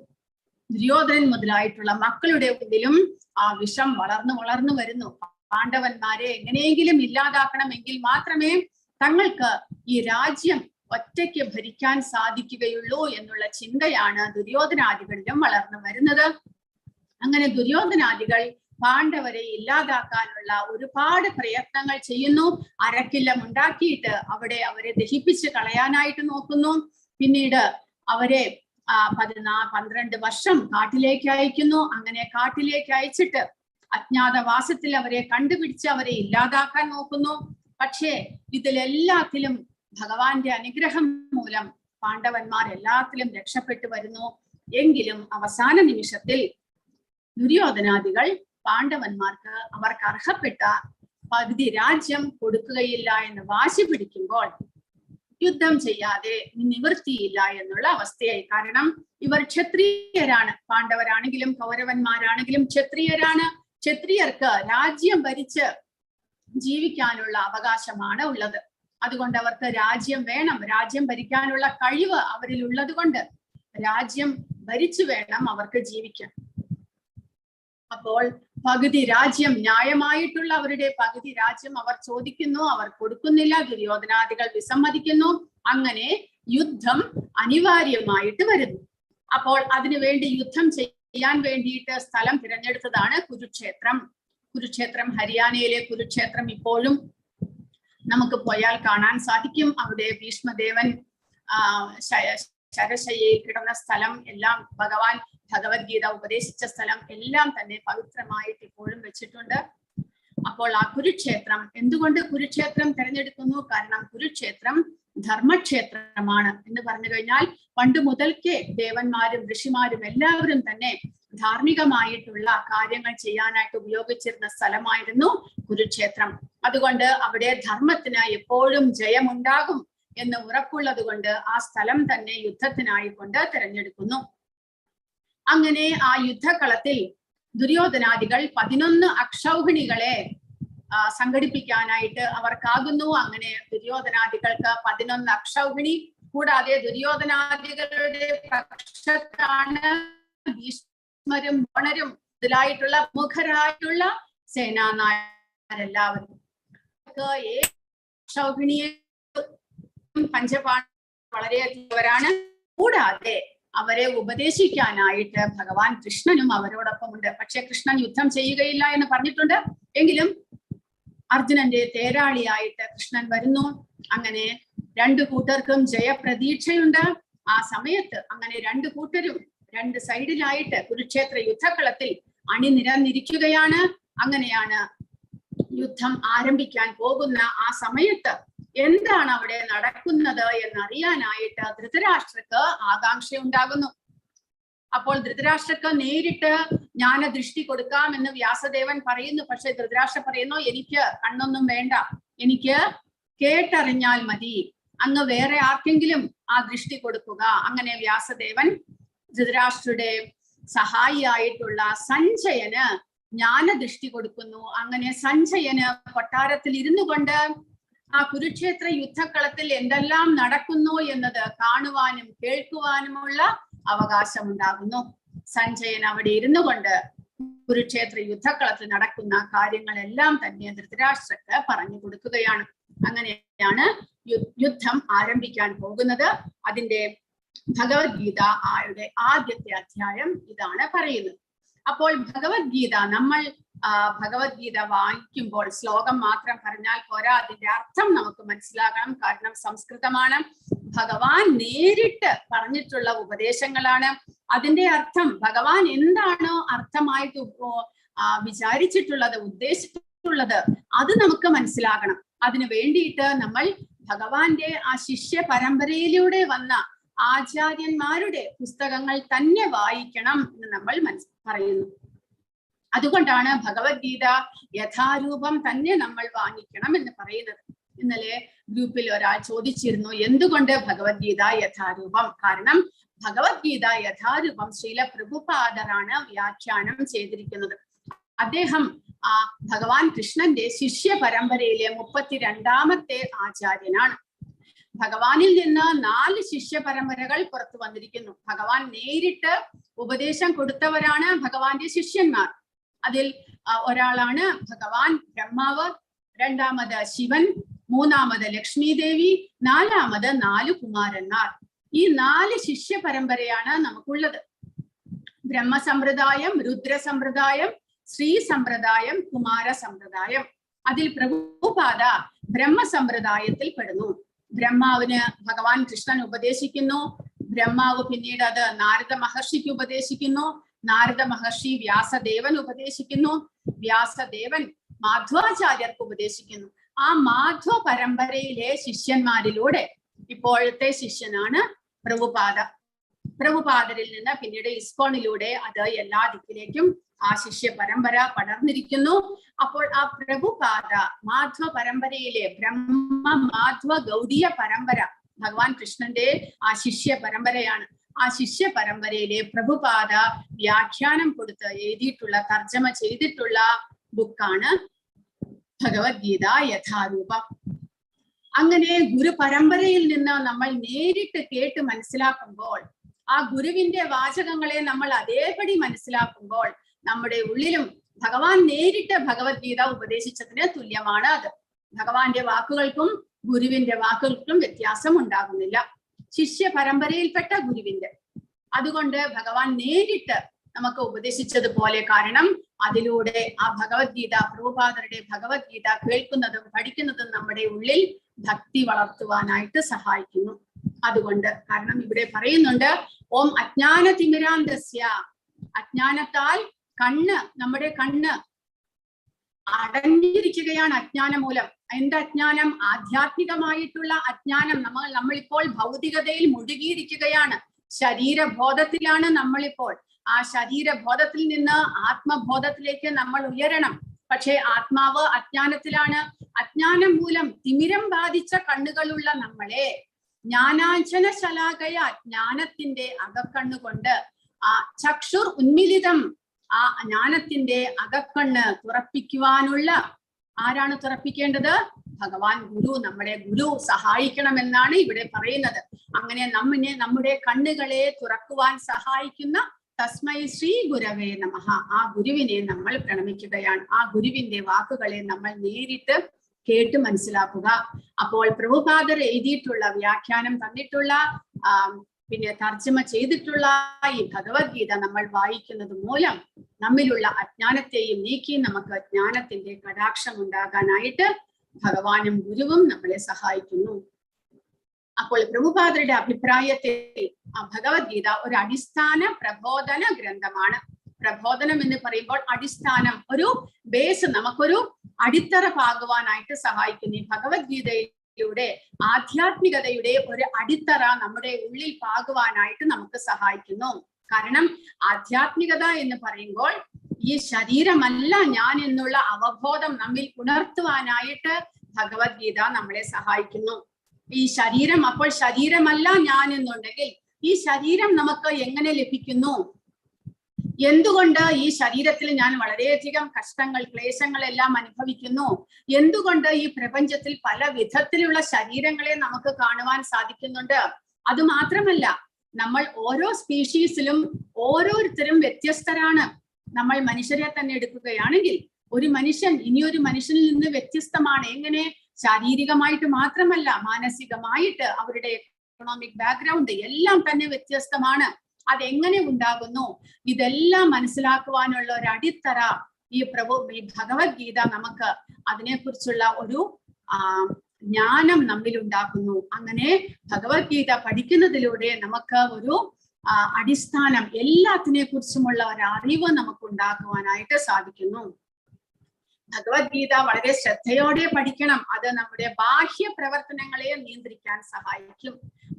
ദുര്യോധനൻ മുതലായിട്ടുള്ള മക്കളുടെ ഉള്ളിലും ആ വിഷം വളർന്നു വരുന്നു. പാണ്ഡവന്മാരെ എങ്ങനെയെങ്കിലും ഇല്ലാതാക്കണമെങ്കിൽ മാത്രമേ തങ്ങൾക്ക് ഈ രാജ്യം ഒറ്റയ്ക്ക് ഭരിക്കാൻ സാധിക്കുകയുള്ളൂ എന്നുള്ള ചിന്തയാണ് ദുര്യോധനാദികളിലും വളർന്നു വരുന്നത്. അങ്ങനെ ദുര്യോധനാദികൾ പാണ്ഡവരെ ഇല്ലാതാക്കാനുള്ള ഒരുപാട് പ്രയത്നങ്ങൾ ചെയ്യുന്നു. അരക്കില്ലം ഉണ്ടാക്കിയിട്ട് അവരെ ദഹിപ്പിച്ച് കളയാനായിട്ട് നോക്കുന്നു. പിന്നീട് അവരെ 12 വർഷം കാട്ടിലേക്ക് അയക്കുന്നു. അങ്ങനെ കാട്ടിലേക്ക് അയച്ചിട്ട് അജ്ഞാതവാസത്തിൽ അവരെ കണ്ടുപിടിച്ച് അവരെ ഇല്ലാതാക്കാൻ നോക്കുന്നു. പക്ഷേ ഇതിലെല്ലാത്തിലും ഭഗവാന്റെ അനുഗ്രഹം മൂലം പാണ്ഡവന്മാർ എല്ലാത്തിലും രക്ഷപ്പെട്ടു വരുന്നു. എങ്കിലും അവസാന നിമിഷത്തിൽ ദുര്യോധനാദികൾ പാണ്ഡവന്മാർക്ക് അവർക്ക് അർഹപ്പെട്ട പകുതി രാജ്യം കൊടുക്കുകയില്ല എന്ന് വാശി പിടിക്കുമ്പോൾ യുദ്ധം ചെയ്യാതെ നിവൃത്തിയില്ല എന്നുള്ള അവസ്ഥയായി. കാരണം ഇവർ ക്ഷത്രിയരാണ്. പാണ്ഡവരാണെങ്കിലും കൗരവന്മാരാണെങ്കിലും ക്ഷത്രിയരാണ്. ക്ഷത്രിയർക്ക് രാജ്യം ഭരിച്ച് ജീവിക്കാനുള്ള അവകാശമാണ് ഉള്ളത്. അതുകൊണ്ട് അവർക്ക് രാജ്യം വേണം. രാജ്യം ഭരിക്കാനുള്ള കഴിവ് അവരിൽ ഉള്ളത് കൊണ്ട് രാജ്യം ഭരിച്ചു വേണം അവർക്ക് ജീവിക്കാൻ. അപ്പോൾ പകുതി രാജ്യം, ന്യായമായിട്ടുള്ള അവരുടെ പകുതി രാജ്യം അവർ ചോദിക്കുന്നു, അവർ കൊടുക്കുന്നില്ല. ദുര്യോധനാദികൾ വിസമ്മതിക്കുന്നു. അങ്ങനെ യുദ്ധം അനിവാര്യമായിട്ട് വരുന്നു. അപ്പോൾ അതിനുവേണ്ടി യുദ്ധം ചെയ്യാൻ വേണ്ടിയിട്ട് സ്ഥലം തിരഞ്ഞെടുത്തതാണ് കുരുക്ഷേത്രം. കുരുക്ഷേത്രം, ഹരിയാനയിലെ കുരുക്ഷേത്രം ഇപ്പോഴും നമുക്ക് പോയാൽ കാണാൻ സാധിക്കും. അവിടെ ഭീഷ്മദേവൻ ശരശയ്യയിൽ കിടന്ന സ്ഥലം എല്ലാം, ഭഗവാൻ ഭഗവത്ഗീത ഉപദേശിച്ച സ്ഥലം എല്ലാം തന്നെ പവിത്രമായിട്ട് ഇപ്പോഴും വെച്ചിട്ടുണ്ട്. അപ്പോൾ ആ കുരുക്ഷേത്രം, എന്തുകൊണ്ട് കുരുക്ഷേത്രം തിരഞ്ഞെടുക്കുന്നു? കാരണം കുരുക്ഷേത്രം ധർമ്മക്ഷേത്രമാണ് എന്ന് പറഞ്ഞു കഴിഞ്ഞാൽ പണ്ട് മുതൽക്കേ ദേവന്മാരും ഋഷിമാരും എല്ലാവരും തന്നെ ധാർമ്മികമായിട്ടുള്ള കാര്യങ്ങൾ ചെയ്യാനായിട്ട് ഉപയോഗിച്ചിരുന്ന സ്ഥലമായിരുന്നു കുരുക്ഷേത്രം. അതുകൊണ്ട് അവിടെ ധർമ്മത്തിന് എപ്പോഴും ജയമുണ്ടാകും എന്ന് ഉറപ്പുള്ളത് കൊണ്ട് ആ സ്ഥലം തന്നെ യുദ്ധത്തിനായിക്കൊണ്ട് തിരഞ്ഞെടുക്കുന്നു. അങ്ങനെ ആ യുദ്ധക്കളത്തിൽ ദുര്യോധനാദികൾ 11 അക്ഷൗഹിണികളെ സംഘടിപ്പിക്കാനായിട്ട് അവർക്കാകുന്നു. അങ്ങനെ ദുര്യോധനാദികൾക്ക് 11 അക്ഷൗഹിണി. കൂടാതെ ദുര്യോധനാദികളുടെ പക്ഷത്താണ് ഭീഷ്മരും ദ്രോണരും ഇതിലായിട്ടുള്ള മുഖരായിട്ടുള്ള സേനാനായകരെല്ലാവരും. അക്ഷൗഹിണിയെ പഞ്ചപാണ്ഡവർ വളരെയധികവരാണ്. കൂടാതെ അവരെ ഉപദേശിക്കാനായിട്ട് ഭഗവാൻ കൃഷ്ണനും അവരോടൊപ്പമുണ്ട്. പക്ഷെ കൃഷ്ണൻ യുദ്ധം ചെയ്യുകയില്ല എന്ന് പറഞ്ഞിട്ടുണ്ട്. എങ്കിലും അർജുനന്റെ തേരാളിയായിട്ട് കൃഷ്ണൻ വരുന്നു. അങ്ങനെ 2 കൂട്ടർക്കും ജയപ്രതീക്ഷയുണ്ട്. ആ സമയത്ത് അങ്ങനെ 2 കൂട്ടരും 2 സൈഡിലായിട്ട് കുരുക്ഷേത്ര യുദ്ധക്കളത്തിൽ അണിനിരന്നിരിക്കുകയാണ്. അങ്ങനെയാണ് യുദ്ധം ആരംഭിക്കാൻ പോകുന്ന ആ സമയത്ത് എന്താണ് അവിടെ നടക്കുന്നത് എന്നറിയാനായിട്ട് ധൃതരാഷ്ട്രക്ക് ആകാംക്ഷ ഉണ്ടാകുന്നു. അപ്പോൾ ധൃതരാഷ്ട്രക്ക് നേരിട്ട് ജ്ഞാനദൃഷ്ടി കൊടുക്കാമെന്ന് വ്യാസദേവൻ പറയുന്നു. പക്ഷെ ധൃതരാഷ്ട്ര പറയുന്നു, എനിക്ക് കണ്ണൊന്നും വേണ്ട, എനിക്ക് കേട്ടറിഞ്ഞാൽ മതി. അങ്ങ് വേറെ ആർക്കെങ്കിലും ആ ദൃഷ്ടി കൊടുക്കുക. അങ്ങനെ വ്യാസദേവൻ ധൃതരാഷ്ട്രരുടെ സഹായിയായിട്ടുള്ള സഞ്ജയന് ജ്ഞാനദൃഷ്ടി കൊടുക്കുന്നു. അങ്ങനെ സഞ്ജയന് കൊട്ടാരത്തിൽ ഇരുന്നു കൊണ്ട് ആ കുരുക്ഷേത്ര യുദ്ധക്കളത്തിൽ എന്തെല്ലാം നടക്കുന്നു എന്നത് കാണുവാനും കേൾക്കുവാനുമുള്ള അവകാശം ഉണ്ടാകുന്നു. സഞ്ജയൻ അവിടെ ഇരുന്നു കൊണ്ട് കുരുക്ഷേത്ര യുദ്ധക്കളത്തിൽ നടക്കുന്ന കാര്യങ്ങളെല്ലാം തന്നെ ധൃതരാഷ്ട്രക്ക് പറഞ്ഞു കൊടുക്കുകയാണ്. അങ്ങനെയാണ് യുദ്ധം ആരംഭിക്കാൻ പോകുന്നത്. അതിന്റെ ഭഗവത്ഗീത ആയുടെ ആദ്യത്തെ അധ്യായം ഇതാണ് പറയുന്നത്. അപ്പോൾ ഭഗവത്ഗീത നമ്മൾ ഭഗവത്ഗീത വായിക്കുമ്പോൾ ശ്ലോകം മാത്രം പറഞ്ഞാൽ പോരാ, അതിന്റെ അർത്ഥം നമുക്ക് മനസ്സിലാകണം. കാരണം സംസ്കൃതമാണ്, ഭഗവാൻ നേരിട്ട് പറഞ്ഞിട്ടുള്ള ഉപദേശങ്ങളാണ്. അതിന്റെ അർത്ഥം ഭഗവാൻ എന്താണോ അർത്ഥമായിട്ട് വിചാരിച്ചിട്ടുള്ളത്, ഉദ്ദേശിച്ചിട്ടുള്ളത്, അത് നമുക്ക് മനസ്സിലാകണം. അതിനു വേണ്ടിയിട്ട് നമ്മൾ ഭഗവാന്റെ ആ ശിഷ്യ പരമ്പരയിലൂടെ വന്ന ആചാര്യന്മാരുടെ പുസ്തകങ്ങൾ തന്നെ വായിക്കണം എന്ന് നമ്മൾ പറയുന്നു. അതുകൊണ്ടാണ് ഭഗവത്ഗീത യഥാരൂപം തന്നെ നമ്മൾ വാങ്ങിക്കണം എന്ന് പറയുന്നത്. ഇന്നലെ ഗ്രൂപ്പിൽ ഒരാൾ ചോദിച്ചിരുന്നു, എന്തുകൊണ്ട് ഭഗവത്ഗീത യഥാരൂപം? കാരണം ഭഗവത്ഗീത യഥാരൂപം ശ്രീല പ്രഭുപാദരാണ് വ്യാഖ്യാനം ചെയ്തിരിക്കുന്നത്. അദ്ദേഹം ആ ഭഗവാൻ കൃഷ്ണന്റെ ശിഷ്യ പരമ്പരയിലെ 32ാമത്തെ ആചാര്യനാണ്. ഭഗവാനിൽ നിന്ന് 4 ശിഷ്യ പരമ്പരകൾ പുറത്തു വന്നിരിക്കുന്നു. ഭഗവാൻ നേരിട്ട് ഉപദേശം കൊടുത്തവരാണ് ഭഗവാന്റെ ശിഷ്യന്മാർ. അതിൽ ഒരാളാണ് ഭഗവാൻ ബ്രഹ്മാവ്, 2ാമത് ശിവൻ, 3ാമത് ലക്ഷ്മി ദേവി, 4ാമത് 4 കുമാരന്മാർ. ഈ 4 ശിഷ്യ പരമ്പരയാണ് നമുക്കുള്ളത്. ബ്രഹ്മസമ്പ്രദായം, രുദ്രസമ്പ്രദായം, ശ്രീ സമ്പ്രദായം, കുമാര സമ്പ്രദായം. അതിൽ പ്രഭുപാദ ബ്രഹ്മസമ്പ്രദായത്തിൽ പെടുന്നു. ബ്രഹ്മാവിന് ഭഗവാൻ കൃഷ്ണൻ ഉപദേശിക്കുന്നു. ബ്രഹ്മാവ് പിന്നീട് അത് നാരദ മഹർഷിക്ക് ഉപദേശിക്കുന്നു. നാരദ മഹർഷി വ്യാസദേവൻ ഉപദേശിക്കുന്നു. വ്യാസദേവൻ മാധ്വാചാര്യർക്ക് ഉപദേശിക്കുന്നു. ആ മാധ്വ പരമ്പരയിലെ ശിഷ്യന്മാരിലൂടെ ഇപ്പോഴത്തെ ശിഷ്യനാണ് പ്രഭുപാദ. പ്രഭുപാദരിൽ നിന്ന് പിന്നീട് ഇസ്കോണിലൂടെ അത് എല്ലാ ദിക്കിലേക്കും ആ ശിഷ്യ പരമ്പര പടർന്നിരിക്കുന്നു. അപ്പോൾ ആ പ്രഭുപാദ മാധ്വ പരമ്പരയിലെ ബ്രഹ്മ മാധ്വ ഗൗഡീയ പരമ്പര ഭഗവാൻ കൃഷ്ണന്റെ ആ ശിഷ്യ പരമ്പരയാണ്. ആ ശിഷ്യ പരമ്പരയിലെ പ്രഭുപാദ വ്യാഖ്യാനം കൊടുത്ത് എഴുതിയിട്ടുള്ള, തർജ്ജമ ചെയ്തിട്ടുള്ള ബുക്കാണ് ഭഗവത്ഗീത യഥാരൂപം. അങ്ങനെ ഗുരു പരമ്പരയിൽ നിന്ന് നമ്മൾ നേരിട്ട് കേട്ട് മനസ്സിലാക്കുമ്പോൾ, ആ ഗുരുവിന്റെ വാചകങ്ങളെ നമ്മൾ അതേപടി മനസ്സിലാക്കുമ്പോൾ നമ്മുടെ ഉള്ളിലും ഭഗവാൻ നേരിട്ട് ഭഗവത്ഗീത ഉപദേശിച്ചതിന് തുല്യമാണ് അത്. ഭഗവാന്റെ വാക്കുകൾക്കും ഗുരുവിന്റെ വാക്കുകൾക്കും വ്യത്യാസം ഉണ്ടാകുന്നില്ല. ശിഷ്യ പരമ്പരയിൽപ്പെട്ട ഗുരുവിന്റെ, അതുകൊണ്ട് ഭഗവാൻ നേരിട്ട് നമുക്ക് ഉപദേശിച്ചതുപോലെ, കാരണം അതിലൂടെ ആ ഭഗവത്ഗീത, പ്രഭുപാദരുടെ ഭഗവത്ഗീത കേൾക്കുന്നതും പഠിക്കുന്നതും നമ്മുടെ ഉള്ളിൽ ഭക്തി വളർത്തുവാനായിട്ട് സഹായിക്കുന്നു. അതുകൊണ്ട്, കാരണം ഇവിടെ പറയുന്നുണ്ട്, ഓം അജ്ഞാനതിമിരാന്തസ്യ, അജ്ഞാനത്താൽ നമ്മുടെ കണ്ണ് അടഞ്ഞിരിക്കുകയാണ് അജ്ഞാനം മൂലം. എന്താ അജ്ഞാനം? ആധ്യാത്മികമായിട്ടുള്ള അജ്ഞാനം. നമ്മളിപ്പോൾ ഭൗതികതയിൽ മുഴുകിയിരിക്കുകയാണ്. ശരീരബോധത്തിലാണ് നമ്മളിപ്പോൾ. ആ ശരീരബോധത്തിൽ നിന്ന് ആത്മബോധത്തിലേക്ക് നമ്മൾ ഉയരണം. പക്ഷെ ആത്മാവ് അജ്ഞാനത്തിലാണ്. അജ്ഞാനം മൂലം തിമിരം ബാധിച്ച കണ്ണുകളുള്ള നമ്മളെ ജ്ഞാനാഞ്ജന ശലാകയ, ജ്ഞാനത്തിന്റെ അകക്കണ്ണുകൊണ്ട് ആ ചക്ഷുർ ഉന്മിലിതം, ആ ജ്ഞാനത്തിന്റെ അകക്കണ്ണ് തുറപ്പിക്കുവാനുള്ള, ആരാണ് തുറപ്പിക്കേണ്ടത്? ഭഗവാൻ ഗുരു, നമ്മുടെ ഗുരു സഹായിക്കണമെന്നാണ് ഇവിടെ പറയുന്നത്. അങ്ങനെ നമ്മുടെ കണ്ണുകളെ തുറക്കുവാൻ സഹായിക്കുന്ന തസ്മൈ ശ്രീ ഗുരവേ നമഃ, ആ ഗുരുവിനെ നമ്മൾ പ്രണമിക്കുകയാണ്. ആ ഗുരുവിന്റെ വാക്കുകളെ നമ്മൾ നേരിട്ട് കേട്ട് മനസ്സിലാക്കുക. അപ്പോൾ പ്രഭുപാദർ എഴുതിയിട്ടുള്ള, വ്യാഖ്യാനം തന്നിട്ടുള്ള, പിന്നെ തർജ്ജമ ചെയ്തിട്ടുള്ള ഈ ഭഗവത്ഗീത നമ്മൾ വായിക്കുന്നത് മൂലം നമ്മിലുള്ള അജ്ഞാനത്തെയും നീക്കി നമുക്ക് ജ്ഞാനത്തിന്റെ കടാക്ഷം ഉണ്ടാകാനായിട്ട് ഭഗവാനും ഗുരുവും നമ്മളെ സഹായിക്കുന്നു. അപ്പോൾ പ്രഭുപാദരുടെ അഭിപ്രായത്തിൽ ആ ഭഗവത്ഗീത ഒരു അടിസ്ഥാന പ്രബോധന ഗ്രന്ഥമാണ്. പ്രബോധനം എന്ന് പറയുമ്പോൾ അടിസ്ഥാനം, ഒരു ബേസ്, നമുക്കൊരു അടിത്തറ പാകുവാനായിട്ട് സഹായിക്കുന്നു. ഈ ഭഗവത്ഗീതയിലൂടെ ആധ്യാത്മികതയുടെ ഒരു അടിത്തറ നമ്മുടെ ഉള്ളിൽ പാകുവാനായിട്ട് നമുക്ക് സഹായിക്കുന്നു. കാരണം ആധ്യാത്മികത എന്ന് പറയുമ്പോൾ ഈ ശരീരമല്ല ഞാൻ എന്നുള്ള അവബോധം നമ്മിൽ ഉണർത്തുവാനായിട്ട് ഭഗവത്ഗീത നമ്മളെ സഹായിക്കുന്നു. ഈ ശരീരം, അപ്പോൾ ശരീരമല്ല ഞാൻ എന്നുണ്ടെങ്കിൽ ഈ ശരീരം നമുക്ക് എങ്ങനെ ലഭിക്കുന്നു? എന്തുകൊണ്ട് ഈ ശരീരത്തിൽ ഞാൻ വളരെയധികം കഷ്ടങ്ങൾ, ക്ലേശങ്ങളെല്ലാം അനുഭവിക്കുന്നു? എന്തുകൊണ്ട് ഈ പ്രപഞ്ചത്തിൽ പല വിധത്തിലുള്ള ശരീരങ്ങളെ നമുക്ക് കാണുവാൻ സാധിക്കുന്നുണ്ട്? അത് മാത്രമല്ല, നമ്മൾ ഓരോ സ്പീഷീസിലും ഓരോരുത്തരും വ്യത്യസ്തരാണ്. നമ്മൾ മനുഷ്യരെ തന്നെ എടുക്കുകയാണെങ്കിൽ ഒരു മനുഷ്യൻ ഇനിയൊരു മനുഷ്യനിൽ നിന്ന് വ്യത്യസ്തമാണ്. എങ്ങനെ? ശാരീരികമായിട്ട് മാത്രമല്ല, മാനസികമായിട്ട് അവരുടെ എക്കണോമിക് ബാക്ക്ഗ്രൗണ്ട് എല്ലാം തന്നെ വ്യത്യസ്തമാണ്. അതെങ്ങനെ ഉണ്ടാകുന്നു? ഇതെല്ലാം മനസ്സിലാക്കുവാനുള്ള ഒരു അടിത്തറ ഈ ഭഗവത്ഗീത നമുക്ക് അതിനെക്കുറിച്ചുള്ള ഒരു ജ്ഞാനം നമ്മിൽ ഉണ്ടാക്കുന്നു. അങ്ങനെ ഭഗവത്ഗീത പഠിക്കുന്നതിലൂടെ നമുക്ക് ഒരു അടിസ്ഥാനം, എല്ലാത്തിനെ കുറിച്ചുമുള്ള ഒരു അറിവ് നമുക്ക് ഉണ്ടാക്കുവാനായിട്ട് സാധിക്കുന്നു. ഭഗവത്ഗീത വളരെ ശ്രദ്ധയോടെ പഠിക്കണം. അത് നമ്മുടെ ബാഹ്യ പ്രവർത്തനങ്ങളെ നിയന്ത്രിക്കാൻ സഹായിക്കും.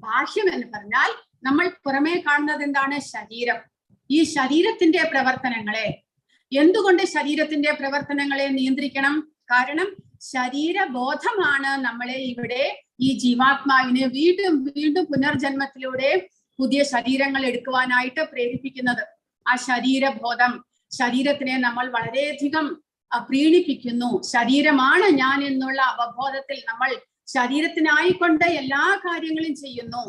ബാഹ്യം എന്ന് പറഞ്ഞാൽ നമ്മൾ പുറമേ കാണുന്നത് എന്താണ്? ശരീരം. ഈ ശരീരത്തിന്റെ പ്രവർത്തനങ്ങളെ, എന്തുകൊണ്ട് ശരീരത്തിന്റെ പ്രവർത്തനങ്ങളെ നിയന്ത്രിക്കണം? കാരണം ശരീരബോധമാണ് നമ്മളെ ഇവിടെ ഈ ജീവാത്മാവിനെ വീണ്ടും വീണ്ടും പുനർജന്മത്തിലൂടെ പുതിയ ശരീരങ്ങൾ എടുക്കുവാനായിട്ട് പ്രേരിപ്പിക്കുന്നത്. ആ ശരീരബോധം, ശരീരത്തിനെ നമ്മൾ വളരെയധികം പ്രീണിപ്പിക്കുന്നു. ശരീരമാണ് ഞാൻ എന്നുള്ള അവബോധത്തിൽ നമ്മൾ ശരീരത്തിനായിക്കൊണ്ട് എല്ലാ കാര്യങ്ങളും ചെയ്യുന്നു.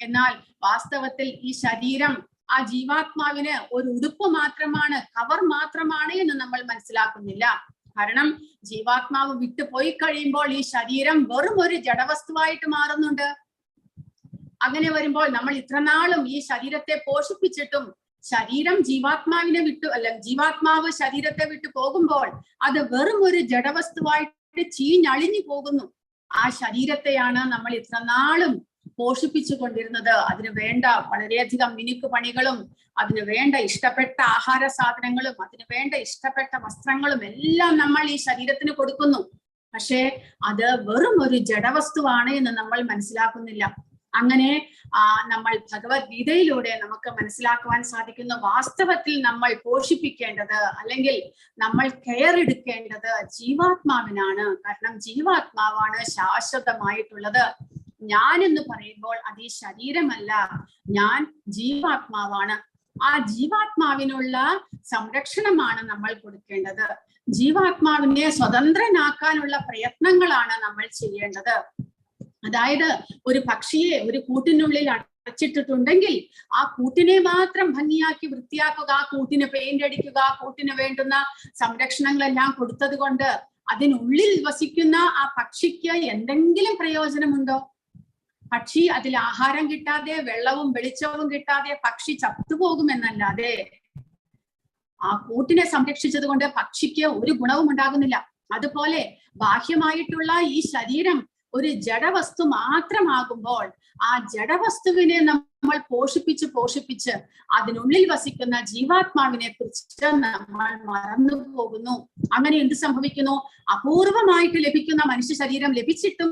എന്നാൽ വാസ്തവത്തിൽ ഈ ശരീരം ആ ജീവാത്മാവിന് ഒരു ഉടുപ്പ് മാത്രമാണ്, കവർ മാത്രമാണ് എന്ന് നമ്മൾ മനസ്സിലാക്കുന്നില്ല. കാരണം ജീവാത്മാവ് വിട്ടുപോയി കഴിയുമ്പോൾ ഈ ശരീരം വെറും ഒരു ജഡവസ്തുവായിട്ട് മാറുന്നുണ്ട്. അങ്ങനെ വരുമ്പോൾ നമ്മൾ ഇത്രനാളും ഈ ശരീരത്തെ പോഷിപ്പിച്ചിട്ടും ശരീരം ജീവാത്മാവിനെ വിട്ടു, അല്ല ജീവാത്മാവ് ശരീരത്തെ വിട്ടു പോകുമ്പോൾ അത് വെറും ഒരു ജഡവസ്തുവായിട്ട് ചീഞ്ഞളിഞ്ഞു പോകുന്നു. ആ ശരീരത്തെയാണ് നമ്മൾ ഇത്രനാളും പോഷിപ്പിച്ചു കൊണ്ടിരുന്നത്. അതിന് വേണ്ട വളരെയധികം മിനുക്ക് പണികളും, അതിന് വേണ്ട ഇഷ്ടപ്പെട്ട ആഹാര സാധനങ്ങളും, അതിന് വേണ്ട ഇഷ്ടപ്പെട്ട വസ്ത്രങ്ങളും എല്ലാം നമ്മൾ ഈ ശരീരത്തിന് കൊടുക്കുന്നു. പക്ഷേ അത് വെറും ഒരു ജഡവസ്തുവാണ് എന്ന് നമ്മൾ മനസ്സിലാക്കുന്നില്ല. അങ്ങനെ നമ്മൾ ഭഗവത്ഗീതയിലൂടെ നമുക്ക് മനസ്സിലാക്കുവാൻ സാധിക്കുന്ന വാസ്തവത്തിൽ നമ്മൾ പോഷിപ്പിക്കേണ്ടത്, അല്ലെങ്കിൽ നമ്മൾ കെയർ എടുക്കേണ്ടത് ജീവാത്മാവിനാണ്. കാരണം ജീവാത്മാവാണ് ശാശ്വതമായിട്ടുള്ളത്. ഞാൻ എന്ന് പറയുമ്പോൾ അത് ഈ ശരീരമല്ല, ഞാൻ ജീവാത്മാവാണ്. ആ ജീവാത്മാവിനുള്ള സംരക്ഷണമാണ് നമ്മൾ കൊടുക്കേണ്ടത്. ജീവാത്മാവിനെ സ്വതന്ത്രനാക്കാനുള്ള പ്രയത്നങ്ങളാണ് നമ്മൾ ചെയ്യേണ്ടത്. അതായത് ഒരു പക്ഷിയെ ഒരു കൂട്ടിനുള്ളിൽ അടച്ചിട്ടിട്ടുണ്ടെങ്കിൽ ആ കൂട്ടിനെ മാത്രം ഭംഗിയാക്കി വൃത്തിയാക്കുക, ആ കൂട്ടിന് പെയിന്റ് അടിക്കുക, കൂട്ടിന് വേണ്ടുന്ന സംരക്ഷണങ്ങളെല്ലാം കൊടുത്തത് കൊണ്ട് അതിനുള്ളിൽ വസിക്കുന്ന ആ പക്ഷിക്ക് എന്തെങ്കിലും പ്രയോജനമുണ്ടോ? പക്ഷി അതിൽ ആഹാരം കിട്ടാതെ, വെള്ളവും വെളിച്ചവും കിട്ടാതെ പക്ഷി ചത്തുപോകുമെന്നല്ലാതെ ആ കൂട്ടിനെ സംരക്ഷിച്ചത് കൊണ്ട് പക്ഷിക്ക് ഒരു ഗുണവും ഉണ്ടാകുന്നില്ല. അതുപോലെ ബാഹ്യമായിട്ടുള്ള ഈ ശരീരം ഒരു ജഡവസ്തു മാത്രമാകുമ്പോൾ ആ ജഡവസ്തുവിനെ നമ്മൾ പോഷിപ്പിച്ച് അതിനുള്ളിൽ വസിക്കുന്ന ജീവാത്മാവിനെ കുറിച്ച് നമ്മൾ മറന്നു പോകുന്നു. അങ്ങനെ എന്ത് സംഭവിക്കുന്നു? അപൂർവമായിട്ട് ലഭിക്കുന്ന മനുഷ്യ ശരീരം ലഭിച്ചിട്ടും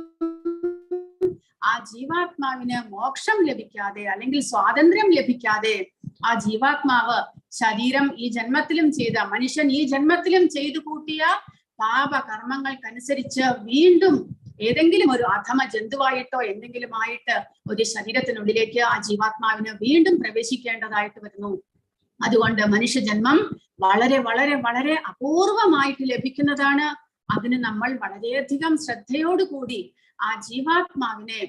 ആ ജീവാത്മാവിന് മോക്ഷം ലഭിക്കാതെ, അല്ലെങ്കിൽ സ്വാതന്ത്ര്യം ലഭിക്കാതെ ആ ജീവാത്മാവ് ശരീരം ഈ ജന്മത്തിലും ചെയ്ത, മനുഷ്യൻ ഈ ജന്മത്തിലും ചെയ്തു കൂട്ടിയ പാപകർമ്മങ്ങൾക്കനുസരിച്ച് വീണ്ടും ഏതെങ്കിലും ഒരു അധമ ജന്തുവായിട്ടോ എന്തെങ്കിലും ആയിട്ട് ഒരു ശരീരത്തിനുള്ളിലേക്ക് ആ ജീവാത്മാവിന് വീണ്ടും പ്രവേശിക്കേണ്ടതായിട്ട് വരുന്നു. അതുകൊണ്ട് മനുഷ്യജന്മം വളരെ വളരെ വളരെ അപൂർവമായിട്ട് ലഭിക്കുന്നതാണ്. അതിന് നമ്മൾ വളരെയധികം ശ്രദ്ധയോടുകൂടി ആ ജീവാത്മാവിനെ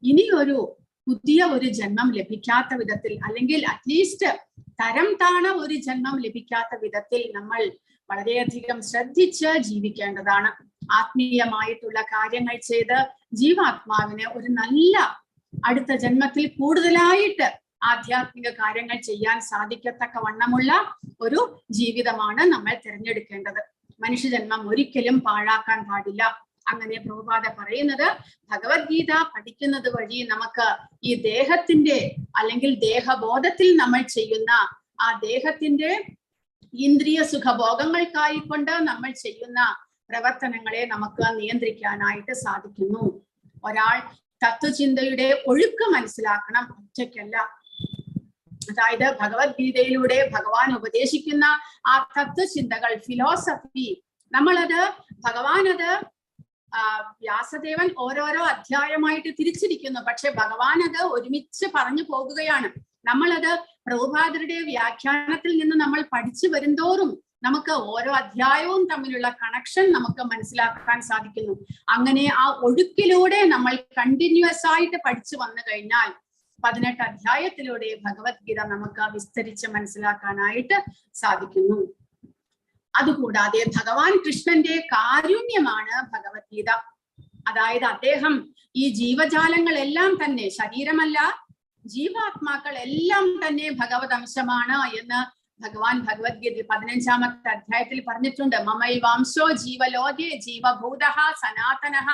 ഇനിയൊരു പുതിയ ഒരു ജന്മം ലഭിക്കാത്ത വിധത്തിൽ, അല്ലെങ്കിൽ അറ്റ്ലീസ്റ്റ് തരം താണ ഒരു ജന്മം ലഭിക്കാത്ത വിധത്തിൽ നമ്മൾ വളരെയധികം ശ്രദ്ധിച്ച് ജീവിക്കേണ്ടതാണ്. ആത്മീയമായിട്ടുള്ള കാര്യങ്ങൾ ചെയ്ത് ജീവാത്മാവിന് ഒരു നല്ല അടുത്ത ജന്മത്തിൽ കൂടുതലായിട്ട് ആധ്യാത്മിക കാര്യങ്ങൾ ചെയ്യാൻ സാധിക്കത്തക്ക വണ്ണമുള്ള ഒരു ജീവിതമാണ് നമ്മൾ തിരഞ്ഞെടുക്കേണ്ടത്. മനുഷ്യജന്മം ഒരിക്കലും പാഴാക്കാൻ പാടില്ല. അങ്ങനെ പ്രഭുപാദ പറയുന്നത്, ഭഗവത്ഗീത പഠിക്കുന്നത് വഴി നമുക്ക് ഈ ദേഹത്തിന്റെ, അല്ലെങ്കിൽ ദേഹബോധത്തിൽ നമ്മൾ ചെയ്യുന്ന ആ ദേഹത്തിന്റെ ഇന്ദ്രിയ സുഖഭോഗങ്ങൾക്കായിക്കൊണ്ട് നമ്മൾ ചെയ്യുന്ന പ്രവർത്തനങ്ങളെ നമുക്ക് നിയന്ത്രിക്കാനായിട്ട് സാധിക്കുന്നു. ഒരാൾ തത്വചിന്തയുടെ ഒഴുക്ക് മനസ്സിലാക്കണം, ഒറ്റയ്ക്കല്ല. അതായത് ഭഗവത്ഗീതയിലൂടെ ഭഗവാൻ ഉപദേശിക്കുന്ന ആ തത്വചിന്തകൾ, ഫിലോസഫി, നമ്മളത് ഭഗവാൻ അത് വ്യാസദേവൻ ഓരോരോ അധ്യായമായിട്ട് തിരിച്ചിരിക്കുന്നു. പക്ഷെ ഭഗവാൻ അത് ഒരുമിച്ച് പറഞ്ഞു പോകുകയാണ്. നമ്മളത് പ്രഭുപാദരുടെ വ്യാഖ്യാനത്തിൽ നിന്ന് നമ്മൾ പഠിച്ചു വരുന്തോറും നമുക്ക് ഓരോ അധ്യായവും തമ്മിലുള്ള കണക്ഷൻ നമുക്ക് മനസ്സിലാക്കാൻ സാധിക്കുന്നു. അങ്ങനെ ആ ഒഴുക്കിലൂടെ നമ്മൾ കണ്ടിന്യൂസ് ആയിട്ട് പഠിച്ചു വന്നു കഴിഞ്ഞാൽ 18 അധ്യായത്തിലൂടെ ഭഗവത്ഗീത നമുക്ക് വിസ്തരിച്ച് മനസ്സിലാക്കാനായിട്ട് സാധിക്കുന്നു. അതുകൂടാതെ ഭഗവാൻ കൃഷ്ണന്റെ കാരുണ്യമാണ് ഭഗവത്ഗീത. അതായത് അദ്ദേഹം ഈ ജീവജാലങ്ങളെല്ലാം തന്നെ, ശരീരമല്ല ജീവാത്മാക്കൾ എല്ലാം തന്നെ ഭഗവത് അംശമാണ് എന്ന് ഭഗവാൻ ഭഗവത്ഗീതയിൽ 15-ാമത്തെ അധ്യായത്തിൽ പറഞ്ഞിട്ടുണ്ട്. മമൈവാംശോ ജീവലോകേ ജീവഭൂതഃ സനാതനഃ.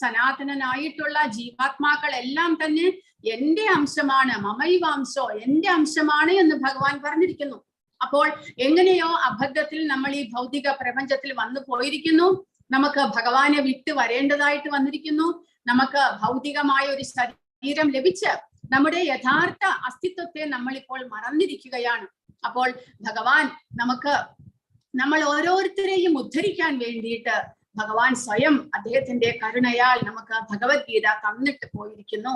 സനാതനനായിട്ടുള്ള ജീവാത്മാക്കൾ എല്ലാം തന്നെ എന്റെ അംശമാണ്. മമൈവാംശോ, എന്റെ അംശമാണ് എന്ന് ഭഗവാൻ പറഞ്ഞിരിക്കുന്നു. അപ്പോൾ എങ്ങനെയോ അബദ്ധത്തിൽ നമ്മൾ ഈ ഭൗതിക പ്രപഞ്ചത്തിൽ വന്നു പോയിരിക്കുന്നു. നമുക്ക് ഭഗവാനെ വിട്ട് വരേണ്ടതായിട്ട് വന്നിരിക്കുന്നു. നമുക്ക് ഭൗതികമായ ഒരു ശരീരം ലഭിച്ച് നമ്മുടെ യഥാർത്ഥ അസ്തിത്വത്തെ നമ്മൾ ഇപ്പോൾ മറന്നിരിക്കുകയാണ്. അപ്പോൾ ഭഗവാൻ നമ്മൾ ഓരോരുത്തരെയും ഉദ്ധരിക്കാൻ വേണ്ടിയിട്ട് ഭഗവാൻ സ്വയം അദ്ദേഹത്തിന്റെ കരുണയാൽ നമുക്ക് ഭഗവത്ഗീത തന്നിട്ട് പോയിരിക്കുന്നു.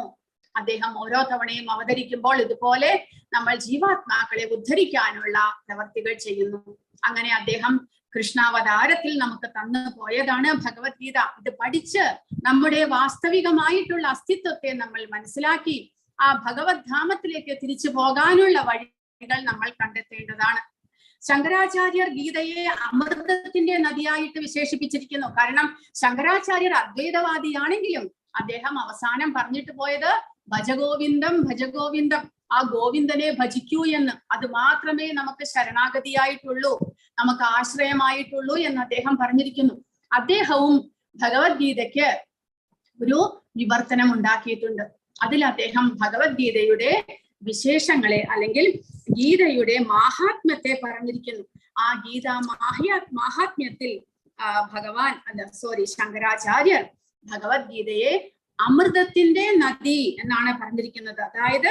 അദ്ദേഹം ഓരോ തവണയും അവതരിക്കുമ്പോൾ ഇതുപോലെ നമ്മൾ ജീവാത്മാക്കളെ ഉദ്ധരിക്കാനുള്ള പ്രവർത്തികൾ ചെയ്യുന്നു. അങ്ങനെ അദ്ദേഹം കൃഷ്ണാവതാരത്തിൽ നമുക്ക് തന്നു പോയതാണ് ഭഗവത്ഗീത. ഇത് പഠിച്ച് നമ്മുടെ വാസ്തവികമായിട്ടുള്ള അസ്തിത്വത്തെ നമ്മൾ മനസ്സിലാക്കി ആ ഭഗവത് ധാമത്തിലേക്ക് തിരിച്ചു പോകാനുള്ള വഴികൾ നമ്മൾ കണ്ടെത്തേണ്ടതാണ്. ശങ്കരാചാര്യർ ഗീതയെ അമൃതത്തിന്റെ നദിയായിട്ട് വിശേഷിപ്പിച്ചിരിക്കുന്നു. കാരണം ശങ്കരാചാര്യർ അദ്വൈതവാദിയാണെങ്കിലും അദ്ദേഹം അവസാനം പറഞ്ഞിട്ട് പോയത് ഭജഗോവിന്ദം ഭജഗോവിന്ദം, ആ ഗോവിന്ദനെ ഭജിക്കൂ എന്ന്. അത് മാത്രമേ നമുക്ക് ശരണാഗതിയായിട്ടുള്ളൂ, നമുക്ക് ആശ്രയമായിട്ടുള്ളൂ എന്ന് അദ്ദേഹം പറഞ്ഞിരിക്കുന്നു. അദ്ദേഹവും ഭഗവത്ഗീതയ്ക്ക് ഒരു വിവർത്തനം ഉണ്ടാക്കിയിട്ടുണ്ട്. അതിൽ അദ്ദേഹം ഭഗവത്ഗീതയുടെ വിശേഷങ്ങളെ അല്ലെങ്കിൽ ഗീതയുടെ മാഹാത്മ്യത്തെ പറഞ്ഞിരിക്കുന്നു. ആ ഗീത മാഹാത്മ്യത്തിൽ ശങ്കരാചാര്യർ ഭഗവത്ഗീതയെ അമൃതത്തിന്റെ നദി എന്നാണ് പറഞ്ഞിരിക്കുന്നത്. അതായത്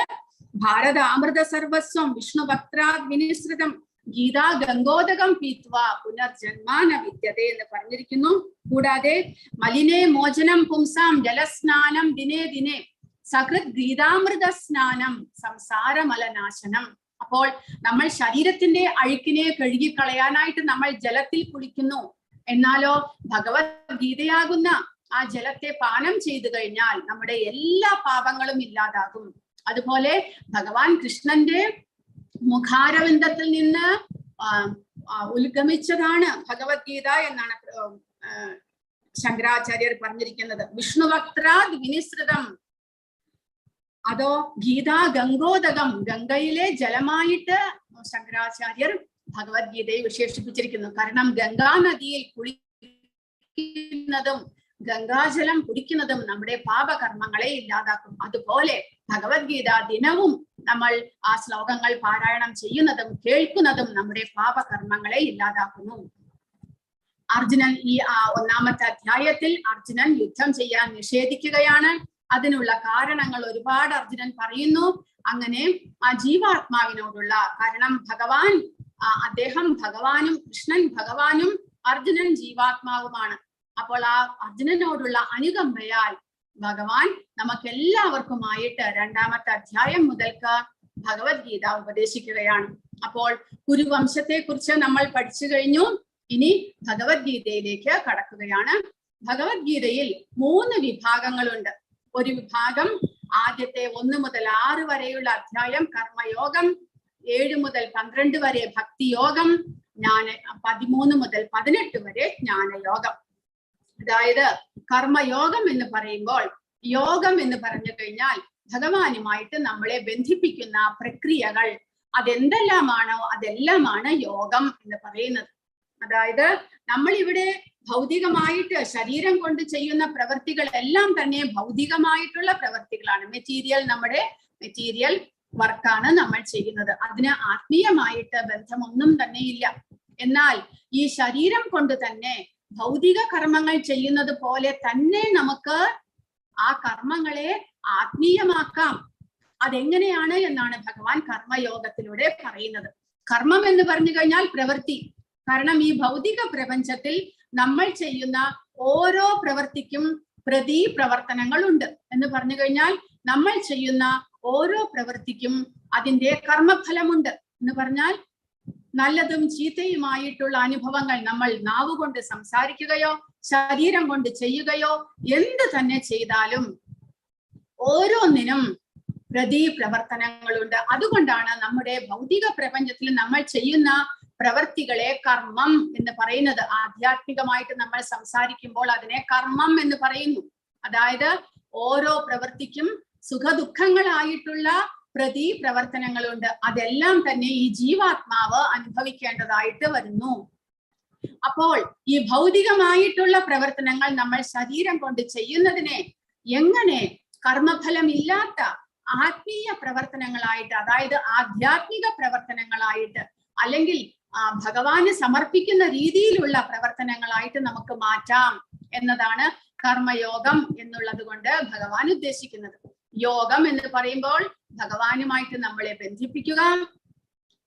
ഭാരത അമൃത സർവസ്വം വിഷ്ണു ഭക്ത്രാത് വിനിസൃതം ഗീതാ ഗംഗോദകം പീത്വ പുനർജന്മാന വിദ്യതേ എന്ന് പറഞ്ഞിരിക്കുന്നു. കൂടാതെ മലിനേ മോചനം പുംസാം ജലസ്നാനം ദിനേ ദിനേ സകൃത് ഗീതാമൃത സ്നാനം സംസാരമലനാശനം. അപ്പോൾ നമ്മൾ ശരീരത്തിന്റെ അഴുക്കിനെ കഴുകിക്കളയാനായിട്ട് നമ്മൾ ജലത്തിൽ കുളിക്കുന്നു. എന്നാലോ ഭഗവത്ഗീതയാകുന്ന ആ ജലത്തെ പാനം ചെയ്തു കഴിഞ്ഞാൽ നമ്മുടെ എല്ലാ പാപങ്ങളും ഇല്ലാതാകും. അതുപോലെ ഭഗവാൻ കൃഷ്ണന്റെ മുഖാരവിന്ദത്തിൽ നിന്ന് ഉത്ഗമിച്ചതാണ് ഭഗവത്ഗീത എന്നാണ് ശങ്കരാചാര്യർ പറഞ്ഞിരിക്കുന്നത്. വിഷ്ണു ഭക്ത്രാത് വിനിസൃതം, അതോ ഗീതാ ഗംഗോദകം, ഗംഗയിലെ ജലമായിട്ട് ശങ്കരാചാര്യർ ഭഗവത്ഗീതയെ വിശേഷിപ്പിച്ചിരിക്കുന്നു. കാരണം ഗംഗാ നദിയിൽ കുളിക്കുന്നതും ഗംഗാജലം കുടിക്കുന്നതും നമ്മുടെ പാപകർമ്മങ്ങളെ ഇല്ലാതാക്കും. അതുപോലെ ഭഗവത്ഗീത ദിനവും നമ്മൾ ആ ശ്ലോകങ്ങൾ പാരായണം ചെയ്യുന്നതും കേൾക്കുന്നതും നമ്മുടെ പാപകർമ്മങ്ങളെ ഇല്ലാതാക്കുന്നു. അർജുനൻ ഈ 1-ാമത്തെ അധ്യായത്തിൽ അർജുനൻ യുദ്ധം ചെയ്യാൻ നിഷേധിക്കുകയാണ്. അതിനുള്ള കാരണങ്ങൾ ഒരുപാട് അർജുനൻ പറയുന്നു. അങ്ങനെ ആ ജീവാത്മാവിനോടുള്ള, കാരണം അദ്ദേഹം ഭഗവാനും കൃഷ്ണൻ ഭഗവാനും അർജുനൻ ജീവാത്മാവുമാണ്. അപ്പോൾ ആ അർജുനനോടുള്ള അനുകമ്പയാൽ ഭഗവാൻ നമുക്കെല്ലാവർക്കുമായിട്ട് 2-ാമത്തെ അധ്യായം മുതൽക്ക് ഭഗവത്ഗീത ഉപദേശിക്കുകയാണ്. അപ്പോൾ കുരുവംശത്തെ കുറിച്ച് നമ്മൾ പഠിച്ചു കഴിഞ്ഞു. ഇനി ഭഗവത്ഗീതയിലേക്ക് കടക്കുകയാണ്. ഭഗവത്ഗീതയിൽ 3 വിഭാഗങ്ങളുണ്ട്. ഒരു വിഭാഗം ആദ്യത്തെ 1 മുതൽ 6 വരെയുള്ള അധ്യായം കർമ്മയോഗം, 7 മുതൽ 12 വരെ ഭക്തിയോഗം, 13 മുതൽ 18 വരെ ജ്ഞാനയോഗം. അതായത് കർമ്മയോഗം എന്ന് പറയുമ്പോൾ, യോഗം എന്ന് പറഞ്ഞു കഴിഞ്ഞാൽ ഭഗവാനുമായിട്ട് നമ്മളെ ബന്ധിപ്പിക്കുന്ന പ്രക്രിയകൾ, അതെന്തെല്ലാമാണോ അതെല്ലാമാണ് യോഗം എന്ന് പറയുന്നത്. അതായത് നമ്മൾ ഇവിടെ ഭൗതികമായിട്ട് ശരീരം കൊണ്ട് ചെയ്യുന്ന പ്രവൃത്തികൾ എല്ലാം തന്നെ ഭൗതികമായിട്ടുള്ള പ്രവൃത്തികളാണ്. നമ്മുടെ മെറ്റീരിയൽ വർക്കാണ് നമ്മൾ ചെയ്യുന്നത്. അതിന് ആത്മീയമായിട്ട് ബന്ധമൊന്നും തന്നെ ഇല്ല. എന്നാൽ ഈ ശരീരം കൊണ്ട് തന്നെ ഭൗതിക കർമ്മങ്ങൾ ചെയ്യുന്നത് പോലെ തന്നെ നമുക്ക് ആ കർമ്മങ്ങളെ ആത്മീയമാക്കാം. അതെങ്ങനെയാണ് എന്നാണ് ഭഗവാൻ കർമ്മയോഗത്തിലൂടെ പറയുന്നത്. കർമ്മം എന്ന് പറഞ്ഞു കഴിഞ്ഞാൽ പ്രവൃത്തി. കാരണം ഈ ഭൗതിക പ്രപഞ്ചത്തിൽ നമ്മൾ ചെയ്യുന്ന ഓരോ പ്രവൃത്തിക്കും പ്രതിപ്രവർത്തനങ്ങളുണ്ട് എന്ന് പറഞ്ഞു കഴിഞ്ഞാൽ നമ്മൾ ചെയ്യുന്ന ഓരോ പ്രവൃത്തിക്കും അതിന്റെ കർമ്മഫലമുണ്ട് എന്ന് പറഞ്ഞാൽ നല്ലതും ചീത്തയുമായിട്ടുള്ള അനുഭവങ്ങൾ നമ്മൾ നാവുകൊണ്ട് സംസാരിക്കുകയോ ശരീരം കൊണ്ട് ചെയ്യുകയോ എന്ത് തന്നെ ചെയ്താലും ഓരോന്നിനും പ്രതിപ്രവർത്തനങ്ങളുണ്ട്. അതുകൊണ്ടാണ് നമ്മുടെ ഭൗതിക പ്രപഞ്ചത്തിൽ നമ്മൾ ചെയ്യുന്ന പ്രവർത്തികളെ കർമ്മം എന്ന് പറയുന്നത്. ആധ്യാത്മികമായിട്ട് നമ്മൾ സംസാരിക്കുമ്പോൾ അതിനെ കർമ്മം എന്ന് പറയുന്നു. അതായത് ഓരോ പ്രവൃത്തിക്കും സുഖദുഃഖങ്ങളായിട്ടുള്ള പ്രതിപ്രവർത്തനങ്ങളുണ്ട്. അതെല്ലാം തന്നെ ഈ ജീവാത്മാവ് അനുഭവിക്കേണ്ടതായിട്ട് വരുന്നു. അപ്പോൾ ഈ ഭൗതികമായിട്ടുള്ള പ്രവർത്തനങ്ങൾ നമ്മൾ ശരീരം കൊണ്ട് ചെയ്യുന്നതിനെ എങ്ങനെ കർമ്മഫലമില്ലാത്ത ആത്മീയ പ്രവർത്തനങ്ങളായിട്ട്, അതായത് ആധ്യാത്മിക പ്രവർത്തനങ്ങളായിട്ട്, അല്ലെങ്കിൽ ഭഗവാന് സമർപ്പിക്കുന്ന രീതിയിലുള്ള പ്രവർത്തനങ്ങളായിട്ട് നമുക്ക് മാറ്റാം എന്നതാണ് കർമ്മയോഗം എന്നുള്ളത് കൊണ്ട് ഭഗവാൻ ഉദ്ദേശിക്കുന്നത്. യോഗം എന്ന് പറയുമ്പോൾ ഭഗവാനുമായിട്ട് നമ്മളെ ബന്ധിപ്പിക്കുക,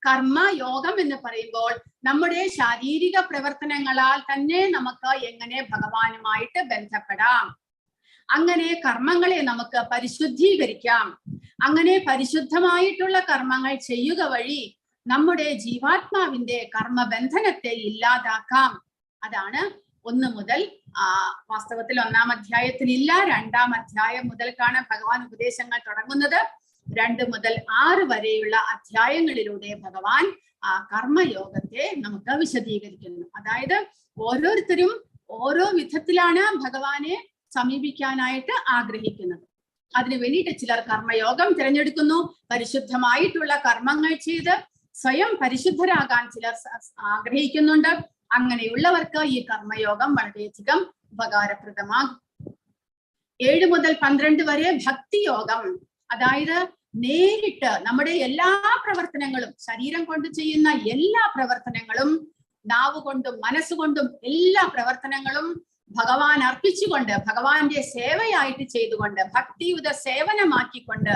കർമ്മയോഗം എന്ന് പറയുമ്പോൾ നമ്മുടെ ശാരീരിക പ്രവർത്തനങ്ങളാൽ തന്നെ നമുക്ക് എങ്ങനെ ഭഗവാനുമായിട്ട് ബന്ധപ്പെടാം, അങ്ങനെ കർമ്മങ്ങളെ നമുക്ക് പരിശുദ്ധീകരിക്കാം. അങ്ങനെ പരിശുദ്ധമായിട്ടുള്ള കർമ്മങ്ങൾ ചെയ്യുക വഴി നമ്മുടെ ജീവാത്മാവിന്റെ കർമ്മബന്ധനത്തെ ഇല്ലാതാക്കാം. അതാണ് 1 മുതൽ വാസ്തവത്തിൽ 1-ാം അധ്യായത്തിൽ ഇല്ല, 2-ാം അധ്യായം മുതൽക്കാണ് ഭഗവാൻ ഉപദേശങ്ങൾ തുടങ്ങുന്നത്. 2 മുതൽ 6 വരെയുള്ള അധ്യായങ്ങളിലൂടെ ഭഗവാൻ ആ കർമ്മയോഗത്തെ നമുക്ക് വിശദീകരിക്കുന്നു. അതായത് ഓരോരുത്തരും ഓരോ വിധത്തിലാണ് ഭഗവാനെ സമീപിക്കാനായിട്ട് ആഗ്രഹിക്കുന്നത്. അതിനു വേണ്ടിയിട്ട് ചിലർ കർമ്മയോഗം തിരഞ്ഞെടുക്കുന്നു. പരിശുദ്ധമായിട്ടുള്ള കർമ്മങ്ങൾ ചെയ്ത് സ്വയം പരിശുദ്ധരാകാൻ ചിലർ ആഗ്രഹിക്കുന്നുണ്ട്. അങ്ങനെയുള്ളവർക്ക് ഈ കർമ്മയോഗം വളരെയധികം ഉപകാരപ്രദമാകും. 7 മുതൽ 12 വരെ ഭക്തിയോഗം, അതായത് നേരിട്ട് നമ്മുടെ എല്ലാ പ്രവർത്തനങ്ങളും, ശരീരം കൊണ്ട് ചെയ്യുന്ന എല്ലാ പ്രവർത്തനങ്ങളും, നാവുകൊണ്ടും മനസ്സുകൊണ്ടും എല്ലാ പ്രവർത്തനങ്ങളും ഭഗവാൻ അർപ്പിച്ചുകൊണ്ട്, ഭഗവാന്റെ സേവയായിട്ട് ചെയ്തുകൊണ്ട്, ഭക്തിയുത സേവനമാക്കിക്കൊണ്ട്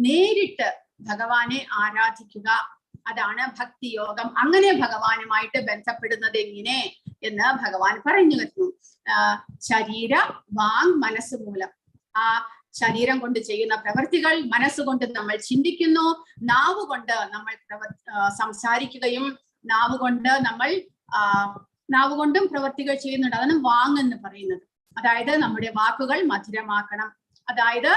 നേരിട്ട് ഭഗവാനെ ആരാധിക്കുക. അതാണ് ഭക്തിയോഗം. അങ്ങനെ ഭഗവാനുമായിട്ട് ബന്ധപ്പെടുന്നത് എങ്ങനെ എന്ന് ഭഗവാൻ പറഞ്ഞു വരുന്നു. ശരീര വാങ് മനസ്സ് മൂലം, ആ ശരീരം കൊണ്ട് ചെയ്യുന്ന പ്രവൃത്തികൾ, മനസ്സുകൊണ്ട് നമ്മൾ ചിന്തിക്കുന്നു, നാവ് കൊണ്ട് നമ്മൾ സംസാരിക്കുകയും നാവുകൊണ്ടും പ്രവൃത്തികൾ ചെയ്യുന്നുണ്ട്. അതാണ് വാങ് എന്ന് പറയുന്നത്. അതായത് നമ്മുടെ വാക്കുകൾ മധുരമാക്കണം. അതായത്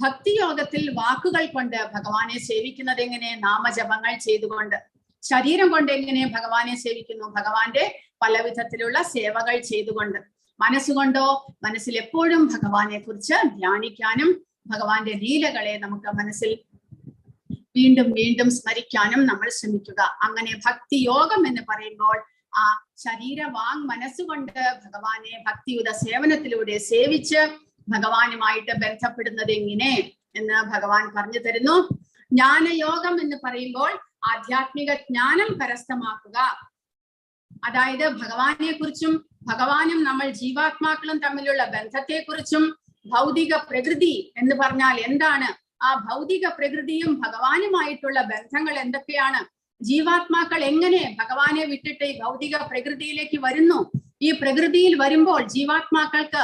ഭക്തിയോഗത്തിൽ വാക്കുകൾ കൊണ്ട് ഭഗവാനെ സേവിക്കുന്നത് എങ്ങനെ? നാമജപങ്ങൾ ചെയ്തുകൊണ്ട്. ശരീരം കൊണ്ട് എങ്ങനെ ഭഗവാനെ സേവിക്കുന്നു? ഭഗവാന്റെ പല വിധത്തിലുള്ള സേവകൾ ചെയ്തുകൊണ്ട്. മനസ്സുകൊണ്ടോ, മനസ്സിൽ എപ്പോഴും ഭഗവാനെ കുറിച്ച് ധ്യാനിക്കാനും ഭഗവാന്റെ ലീലകളെ നമുക്ക് മനസ്സിൽ വീണ്ടും വീണ്ടും സ്മരിക്കാനും നമ്മൾ ശ്രമിക്കുക. അങ്ങനെ ഭക്തിയോഗം എന്ന് പറയുമ്പോൾ ആ ശരീര വാങ് മനസ്സുകൊണ്ട് ഭഗവാനെ ഭക്തിയുത സേവനത്തിലൂടെ സേവിച്ച് ഭഗവാനുമായിട്ട് ബന്ധപ്പെടുന്നത് എങ്ങനെ എന്ന് ഭഗവാൻ പറഞ്ഞു തരുന്നു. ജ്ഞാനയോഗം എന്ന് പറയുമ്പോൾ ആധ്യാത്മിക ജ്ഞാനം കരസ്ഥമാക്കുക. അതായത് ഭഗവാനെ കുറിച്ചും ഭഗവാനും നമ്മൾ ജീവാത്മാക്കളും തമ്മിലുള്ള ബന്ധത്തെക്കുറിച്ചും, ഭൗതിക പ്രകൃതി എന്ന് പറഞ്ഞാൽ എന്താണ്, ആ ഭൗതിക പ്രകൃതിയും ഭഗവാനുമായിട്ടുള്ള ബന്ധങ്ങൾ എന്തൊക്കെയാണ്, ജീവാത്മാക്കൾ എങ്ങനെ ഭഗവാനെ വിട്ടിട്ട് ഈ ഭൗതിക പ്രകൃതിയിലേക്ക് വരുന്നു, ഈ പ്രകൃതിയിൽ വരുമ്പോൾ ജീവാത്മാക്കൾക്ക്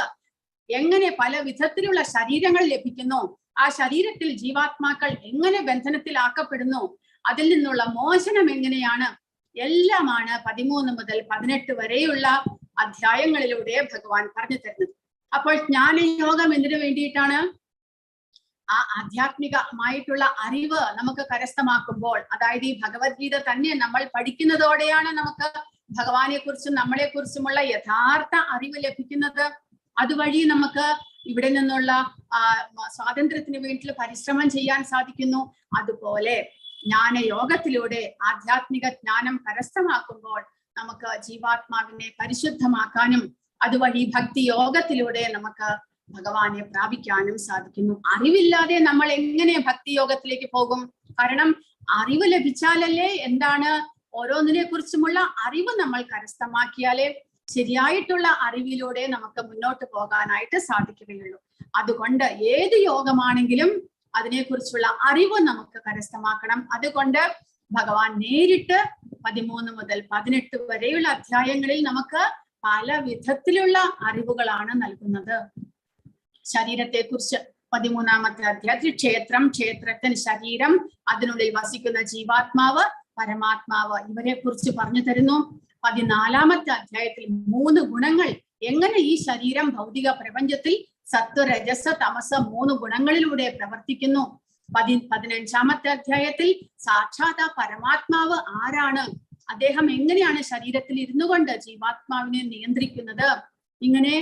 എങ്ങനെ പല വിധത്തിലുള്ള ശരീരങ്ങൾ ലഭിക്കുന്നു, ആ ശരീരത്തിൽ ജീവാത്മാക്കൾ എങ്ങനെ ബന്ധനത്തിലാക്കപ്പെടുന്നു, അതിൽ നിന്നുള്ള മോചനം എങ്ങനെയാണ്, എല്ലാമാണ് 13 മുതൽ 18 വരെയുള്ള അധ്യായങ്ങളിലൂടെ ഭഗവാൻ പറഞ്ഞു തരുന്നത്. അപ്പോൾ ജ്ഞാനയോഗം എന്തിനു വേണ്ടിയിട്ടാണ്? ആ ആധ്യാത്മികമായിട്ടുള്ള അറിവ് നമുക്ക് കരസ്ഥമാക്കുമ്പോൾ, അതായത് ഈ ഭഗവത്ഗീത തന്നെ നമ്മൾ പഠിക്കുന്നതോടെയാണ് നമുക്ക് ഭഗവാനെ കുറിച്ചും നമ്മളെ കുറിച്ചുമുള്ള യഥാർത്ഥ അറിവ് ലഭിക്കുന്നത്. അതുവഴി നമുക്ക് ഇവിടെ നിന്നുള്ള സ്വാതന്ത്ര്യത്തിന് വേണ്ടി പരിശ്രമം ചെയ്യാൻ സാധിക്കുന്നു. അതുപോലെ ജ്ഞാനയോഗത്തിലൂടെ ആധ്യാത്മിക ജ്ഞാനം കരസ്ഥമാക്കുമ്പോൾ നമുക്ക് ജീവാത്മാവിനെ പരിശുദ്ധമാക്കാനും അതുവഴി ഭക്തി യോഗത്തിലൂടെ നമുക്ക് ഭഗവാനെ പ്രാപിക്കാനും സാധിക്കുന്നു. അറിവില്ലാതെ നമ്മൾ എങ്ങനെ ഭക്തിയോഗത്തിലേക്ക് പോകും? കാരണം അറിവ് ലഭിച്ചാലല്ലേ എന്താണ് ഓരോന്നിനെ കുറിച്ചുമുള്ള അറിവ് നമ്മൾ കരസ്ഥമാക്കിയാലേ ശരിയായിട്ടുള്ള അറിവിലൂടെ നമുക്ക് മുന്നോട്ട് പോകാനായിട്ട് സാധിക്കുകയുള്ളൂ. അതുകൊണ്ട് ഏത് യോഗമാണെങ്കിലും അതിനെക്കുറിച്ചുള്ള അറിവ് നമുക്ക് കരസ്ഥമാക്കണം. അതുകൊണ്ട് ഭഗവാൻ നേരിട്ട് 13 മുതൽ 18 വരെയുള്ള അധ്യായങ്ങളിൽ നമുക്ക് പല വിധത്തിലുള്ള അറിവുകളാണ് നൽകുന്നത്. ശരീരത്തെ കുറിച്ച് 13ാമത്തെ അധ്യായത്തിൽ ക്ഷേത്രം, ക്ഷേത്രത്തിന് ശരീരം, അതിനുള്ളിൽ വസിക്കുന്ന ജീവാത്മാവ്, പരമാത്മാവ്, ഇവരെ കുറിച്ച് പറഞ്ഞു തരുന്നു. 14ാമത്തെ അധ്യായത്തിൽ 3 ഗുണങ്ങൾ, എങ്ങനെ ഈ ശരീരം ഭൗതിക പ്രപഞ്ചത്തിൽ സത്വ, രജസ, തമസ 3 ഗുണങ്ങളിലൂടെ പ്രവർത്തിക്കുന്നു. 15ാമത്തെ അധ്യായത്തിൽ സാക്ഷാത് പരമാത്മാവ് ആരാണ്, അദ്ദേഹം എങ്ങനെയാണ് ശരീരത്തിൽ ഇരുന്നു കൊണ്ട് ജീവാത്മാവിനെ നിയന്ത്രിക്കുന്നത്. ഇങ്ങനെ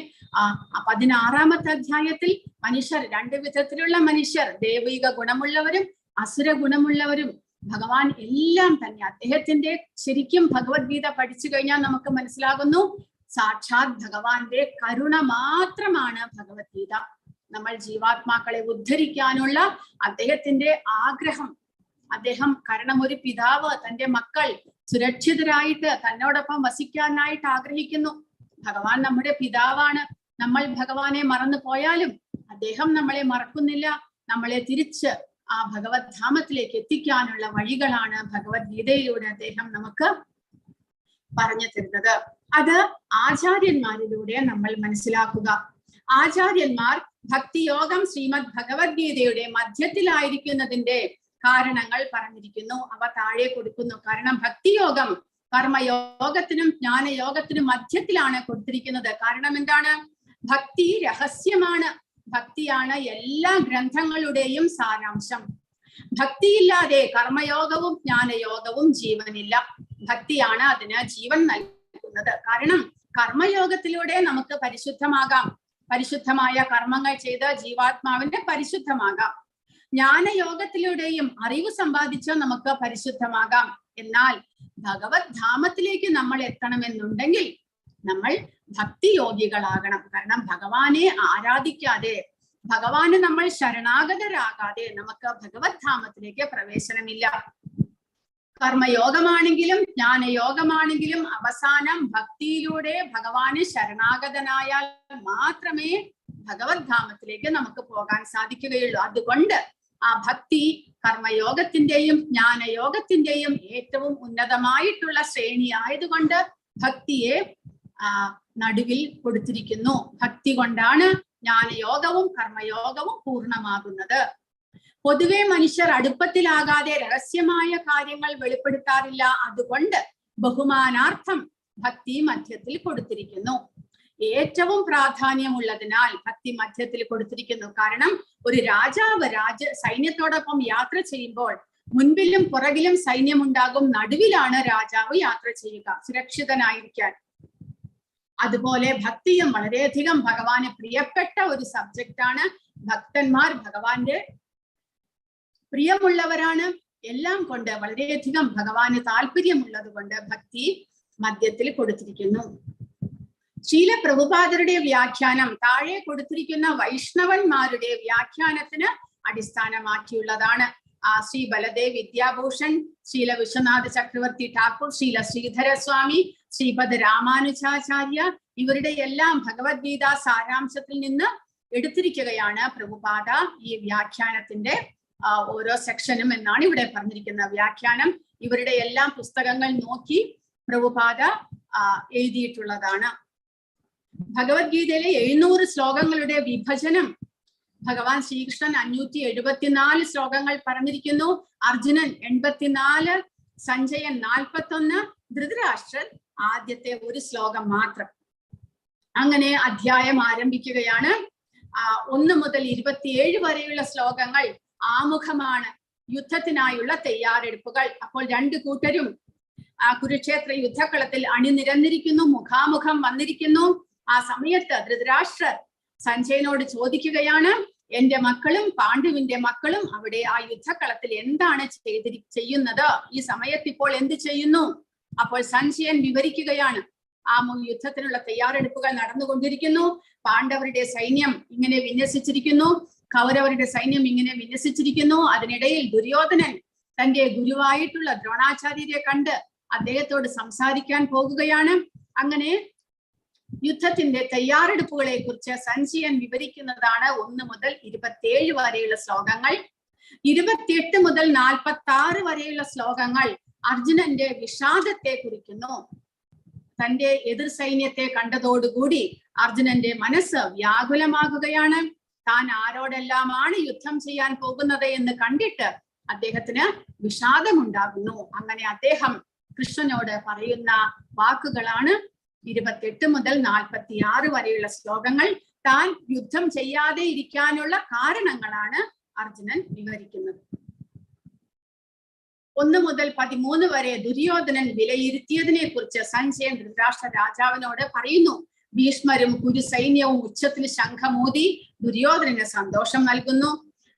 16ാമത്തെ അധ്യായത്തിൽ മനുഷ്യർ, 2 വിധത്തിലുള്ള മനുഷ്യർ, ദൈവിക ഗുണമുള്ളവരും അസുര ഗുണമുള്ളവരും. ഭഗവാൻ എല്ലാം തന്നെ, അദ്ദേഹത്തിന്റെ ശരിക്കും ഭഗവത്ഗീത പഠിച്ചു കഴിഞ്ഞാൽ നമുക്ക് മനസ്സിലാകുന്നു, സാക്ഷാത് ഭഗവാന്റെ കരുണ മാത്രമാണ് ഭഗവത്ഗീത. നമ്മൾ ജീവാത്മാക്കളെ ഉദ്ധരിക്കാനുള്ള അദ്ദേഹത്തിന്റെ ആഗ്രഹം, അദ്ദേഹം കാരണം ഒരു പിതാവ് തന്റെ മക്കൾ സുരക്ഷിതരായിട്ട് തന്നോടൊപ്പം വസിക്കാനായിട്ട് ആഗ്രഹിക്കുന്നു. ഭഗവാൻ നമ്മുടെ പിതാവാണ്. നമ്മൾ ഭഗവാനെ മറന്നു പോയാലും അദ്ദേഹം നമ്മളെ മറക്കുന്നില്ല. നമ്മളെ തിരിച്ച് ആ ഭഗവത് ധാമത്തിലേക്ക് എത്തിക്കാനുള്ള വഴികളാണ് ഭഗവത്ഗീതയിലൂടെ അദ്ദേഹം നമുക്ക് പറഞ്ഞു തരുന്നത്. അത് ആചാര്യന്മാരിലൂടെ നമ്മൾ മനസ്സിലാക്കുക. ആചാര്യന്മാർ ഭക്തിയോഗം ശ്രീമദ് ഭഗവത്ഗീതയുടെ മധ്യത്തിലായിരിക്കുന്നതിന്റെ കാരണങ്ങൾ പറഞ്ഞിരിക്കുന്നു. അവ താഴെ കൊടുക്കുന്നു. കാരണം ഭക്തിയോഗം കർമ്മയോഗത്തിനും ജ്ഞാനയോഗത്തിനും മധ്യത്തിലാണ് കൊടുത്തിരിക്കുന്നത്. കാരണം എന്താണ്? ഭക്തി രഹസ്യമാണ്. ഭക്തിയാണ് എല്ലാ ഗ്രന്ഥങ്ങളുടെയും സാരാംശം. ഭക്തിയില്ലാതെ കർമ്മയോഗവും ജ്ഞാനയോഗവും ജീവനില്ല. ഭക്തിയാണ് അതിന് ജീവൻ നൽകുന്നത്. കാരണം കർമ്മയോഗത്തിലൂടെ നമുക്ക് പരിശുദ്ധമാകാം, പരിശുദ്ധമായ കർമ്മങ്ങൾ ചെയ്ത് ജീവാത്മാവിനെ പരിശുദ്ധമാകാം. ജ്ഞാനയോഗത്തിലൂടെയും അറിവ് സമ്പാദിച്ച് നമുക്ക് പരിശുദ്ധമാകാം. എന്നാൽ ഭഗവത് ധാമത്തിലേക്ക് നമ്മൾ എത്തണമെന്നുണ്ടെങ്കിൽ നമ്മൾ ഭക്തിയോഗികളാകണം. കാരണം ഭഗവാനെ ആരാധിക്കാതെ, ഭഗവാന് നമ്മൾ ശരണാഗതരാകാതെ നമുക്ക് ഭഗവത് ധാമത്തിലേക്ക് പ്രവേശനമില്ല. കർമ്മയോഗമാണെങ്കിലും ജ്ഞാനയോഗമാണെങ്കിലും അവസാനം ഭക്തിയിലൂടെ ഭഗവാന് ശരണാഗതനായാൽ മാത്രമേ ഭഗവത് ധാമത്തിലേക്ക് നമുക്ക് പോകാൻ സാധിക്കുകയുള്ളൂ. അതുകൊണ്ട് ആ ഭക്തി കർമ്മയോഗത്തിന്റെയും ജ്ഞാനയോഗത്തിന്റെയും ഏറ്റവും ഉന്നതമായിട്ടുള്ള ശ്രേണി ആയതുകൊണ്ട് ഭക്തിയെ നടുവിൽ കൊടുത്തിരിക്കുന്നു. ഭക്തി കൊണ്ടാണ് ജ്ഞാനയോഗവും കർമ്മയോഗവും പൂർണ്ണമാകുന്നത്. പൊതുവെ മനുഷ്യർ അടുപ്പത്തിലാകാതെ രഹസ്യമായ കാര്യങ്ങൾ വെളിപ്പെടുത്താറില്ല. അതുകൊണ്ട് ബഹുമാനാർത്ഥം ഭക്തി മധ്യത്തിൽ കൊടുത്തിരിക്കുന്നു. ഏറ്റവും പ്രാധാന്യമുള്ളതിനാൽ ഭക്തി മധ്യത്തിൽ കൊടുത്തിരിക്കുന്നു. കാരണം ഒരു രാജാവ് സൈന്യത്തോടൊപ്പം യാത്ര ചെയ്യുമ്പോൾ മുൻപിലും പുറകിലും സൈന്യമുണ്ടാകും, നടുവിലാണ് രാജാവ് യാത്ര ചെയ്യുക സുരക്ഷിതനായിരിക്കാൻ. അതുപോലെ ഭക്തിയും വളരെയധികം ഭഗവാന് പ്രിയപ്പെട്ട ഒരു സബ്ജക്റ്റാണ്. ഭക്തന്മാർ ഭഗവാന്റെ പ്രിയമുള്ളവരാണ്. എല്ലാം കൊണ്ട് വളരെയധികം ഭഗവാന് താല്പര്യമുള്ളത് കൊണ്ട് ഭക്തി മധ്യത്തിൽ കൊടുത്തിരിക്കുന്നു. ശീല പ്രഭുപാദരുടെ വ്യാഖ്യാനം താഴെ കൊടുത്തിരിക്കുന്ന വൈഷ്ണവന്മാരുടെ വ്യാഖ്യാനത്തിന് അടിസ്ഥാനമാക്കിയുള്ളതാണ്. ശ്രീ ബലദേവ് വിദ്യാഭൂഷൺ, ശ്രീല വിശ്വനാഥ ചക്രവർത്തി ഠാക്കൂർ, ശ്രീല ശ്രീധര സ്വാമി, ശ്രീപദ രാമാനുജാചാര്യ, ഇവരുടെ എല്ലാം ഭഗവത്ഗീത സാരാംശത്തിൽ നിന്ന് എടുത്തിരിക്കുകയാണ് പ്രഭുപാദ ഈ വ്യാഖ്യാനത്തിന്റെ ഓരോ സെക്ഷനും എന്നാണ് ഇവിടെ പറഞ്ഞിരിക്കുന്ന വ്യാഖ്യാനം. ഇവരുടെ എല്ലാം പുസ്തകങ്ങൾ നോക്കി പ്രഭുപാദ എഴുതിയിട്ടുള്ളതാണ്. ഭഗവത്ഗീതയിലെ 700 ശ്ലോകങ്ങളുടെ വിഭജനം ഭഗവാൻ ശ്രീകൃഷ്ണൻ 574 ശ്ലോകങ്ങൾ പറഞ്ഞിരിക്കുന്നു. അർജുനൻ 84, സഞ്ജയൻ 41, ധൃതരാഷ്ട്രൻ ആദ്യത്തെ ഒരു ശ്ലോകം മാത്രം. അങ്ങനെ അധ്യായം ആരംഭിക്കുകയാണ്. 1 മുതൽ 27 വരെയുള്ള ശ്ലോകങ്ങൾ ആമുഖമാണ്, യുദ്ധത്തിനായുള്ള തയ്യാറെടുപ്പുകൾ. അപ്പോൾ 2 കൂട്ടരും കുരുക്ഷേത്ര യുദ്ധക്കളത്തിൽ അണിനിരന്നിരിക്കുന്നു, മുഖാമുഖം വന്നിരിക്കുന്നു. ആ സമയത്ത് ധൃതരാഷ്ട്രർ സഞ്ജയനോട് ചോദിക്കുകയാണ്, എന്റെ മക്കളും പാണ്ഡുവിന്റെ മക്കളും അവിടെ ആ യുദ്ധക്കളത്തിൽ എന്താണ് ചെയ്യുന്നത്? ഈ സമയത്ത് ഇപ്പോൾ എന്ത് ചെയ്യുന്നു? അപ്പോൾ സഞ്ജയൻ വിവരിക്കുകയാണ്, ആ യുദ്ധത്തിനുള്ള തയ്യാറെടുപ്പുകൾ നടന്നുകൊണ്ടിരിക്കുന്നു. പാണ്ഡവരുടെ സൈന്യം ഇങ്ങനെ വിന്യസിച്ചിരിക്കുന്നു, കൗരവരുടെ സൈന്യം ഇങ്ങനെ വിന്യസിച്ചിരിക്കുന്നു. അതിനിടയിൽ ദുര്യോധനൻ തന്റെ ഗുരുവായിട്ടുള്ള ദ്രോണാചാര്യരെ കണ്ട് അദ്ദേഹത്തോട് സംസാരിക്കാൻ പോകുകയാണ്. അങ്ങനെ യുദ്ധത്തിന്റെ തയ്യാറെടുപ്പുകളെ കുറിച്ച് സഞ്ജയൻ വിവരിക്കുന്നതാണ് 1 മുതൽ 27 വരെയുള്ള ശ്ലോകങ്ങൾ. 28 മുതൽ 46 വരെയുള്ള ശ്ലോകങ്ങൾ അർജുനന്റെ വിഷാദത്തെ കുറിക്കുന്നു. തന്റെ എതിർ സൈന്യത്തെ കണ്ടതോടുകൂടി അർജുനന്റെ മനസ്സ് വ്യാകുലമാകുകയാണ്. താൻ ആരോടെല്ലാമാണ് യുദ്ധം ചെയ്യാൻ പോകുന്നത് എന്ന് കണ്ടിട്ട് അദ്ദേഹത്തിന് വിഷാദമുണ്ടാകുന്നു. അങ്ങനെ അദ്ദേഹം കൃഷ്ണനോട് പറയുന്ന വാക്കുകളാണ് 28 മുതൽ 46 വരെയുള്ള ശ്ലോകങ്ങൾ. താൻ യുദ്ധം ചെയ്യാതെ ഇരിക്കാനുള്ള കാരണങ്ങളാണ് അർജുനൻ വിവരിക്കുന്നത്. 1 മുതൽ 13 വരെ ദുര്യോധനൻ വിലയിരുത്തിയതിനെ കുറിച്ച് സഞ്ജയൻ ധൃതരാഷ്ട്ര രാജാവിനോട് പറയുന്നു. ഭീഷ്മരും കുരു സൈന്യവും ഉച്ചത്തിൽ ശംഖമൂതി ദുര്യോധനന് സന്തോഷം നൽകുന്നു.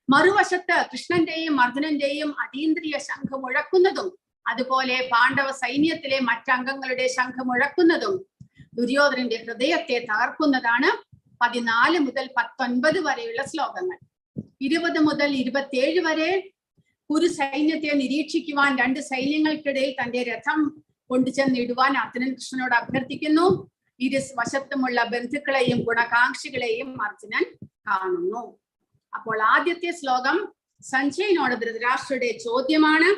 മറുവശത്ത് കൃഷ്ണന്റെയും അർജുനന്റെയും അതീന്ദ്രിയ ശംഖം മുഴക്കുന്നതും അതുപോലെ പാണ്ഡവ സൈന്യത്തിലെ മറ്റംഗങ്ങളുടെ ശംഖം മുഴക്കുന്നതും ദുര്യോധനന്റെ ഹൃദയത്തെ തകർക്കുന്നതാണ് 14 മുതൽ 19 വരെയുള്ള ശ്ലോകങ്ങൾ. 20 മുതൽ 27 വരെ കുരു സൈന്യത്തെ നിരീക്ഷിക്കുവാൻ 2 സൈന്യങ്ങൾക്കിടയിൽ തന്റെ രഥം കൊണ്ടുചെന്നിടുവാൻ അർജുനൻ കൃഷ്ണനോട് അഭ്യർത്ഥിക്കുന്നു. ഇരു വശത്തുമുള്ള ബന്ധുക്കളെയും ഗുണകാംക്ഷികളെയും അർജുനൻ കാണുന്നു. അപ്പോൾ ആദ്യത്തെ ശ്ലോകം സഞ്ജയനോട് ധൃതരാഷ്ട്രയുടെ ചോദ്യമാണ്.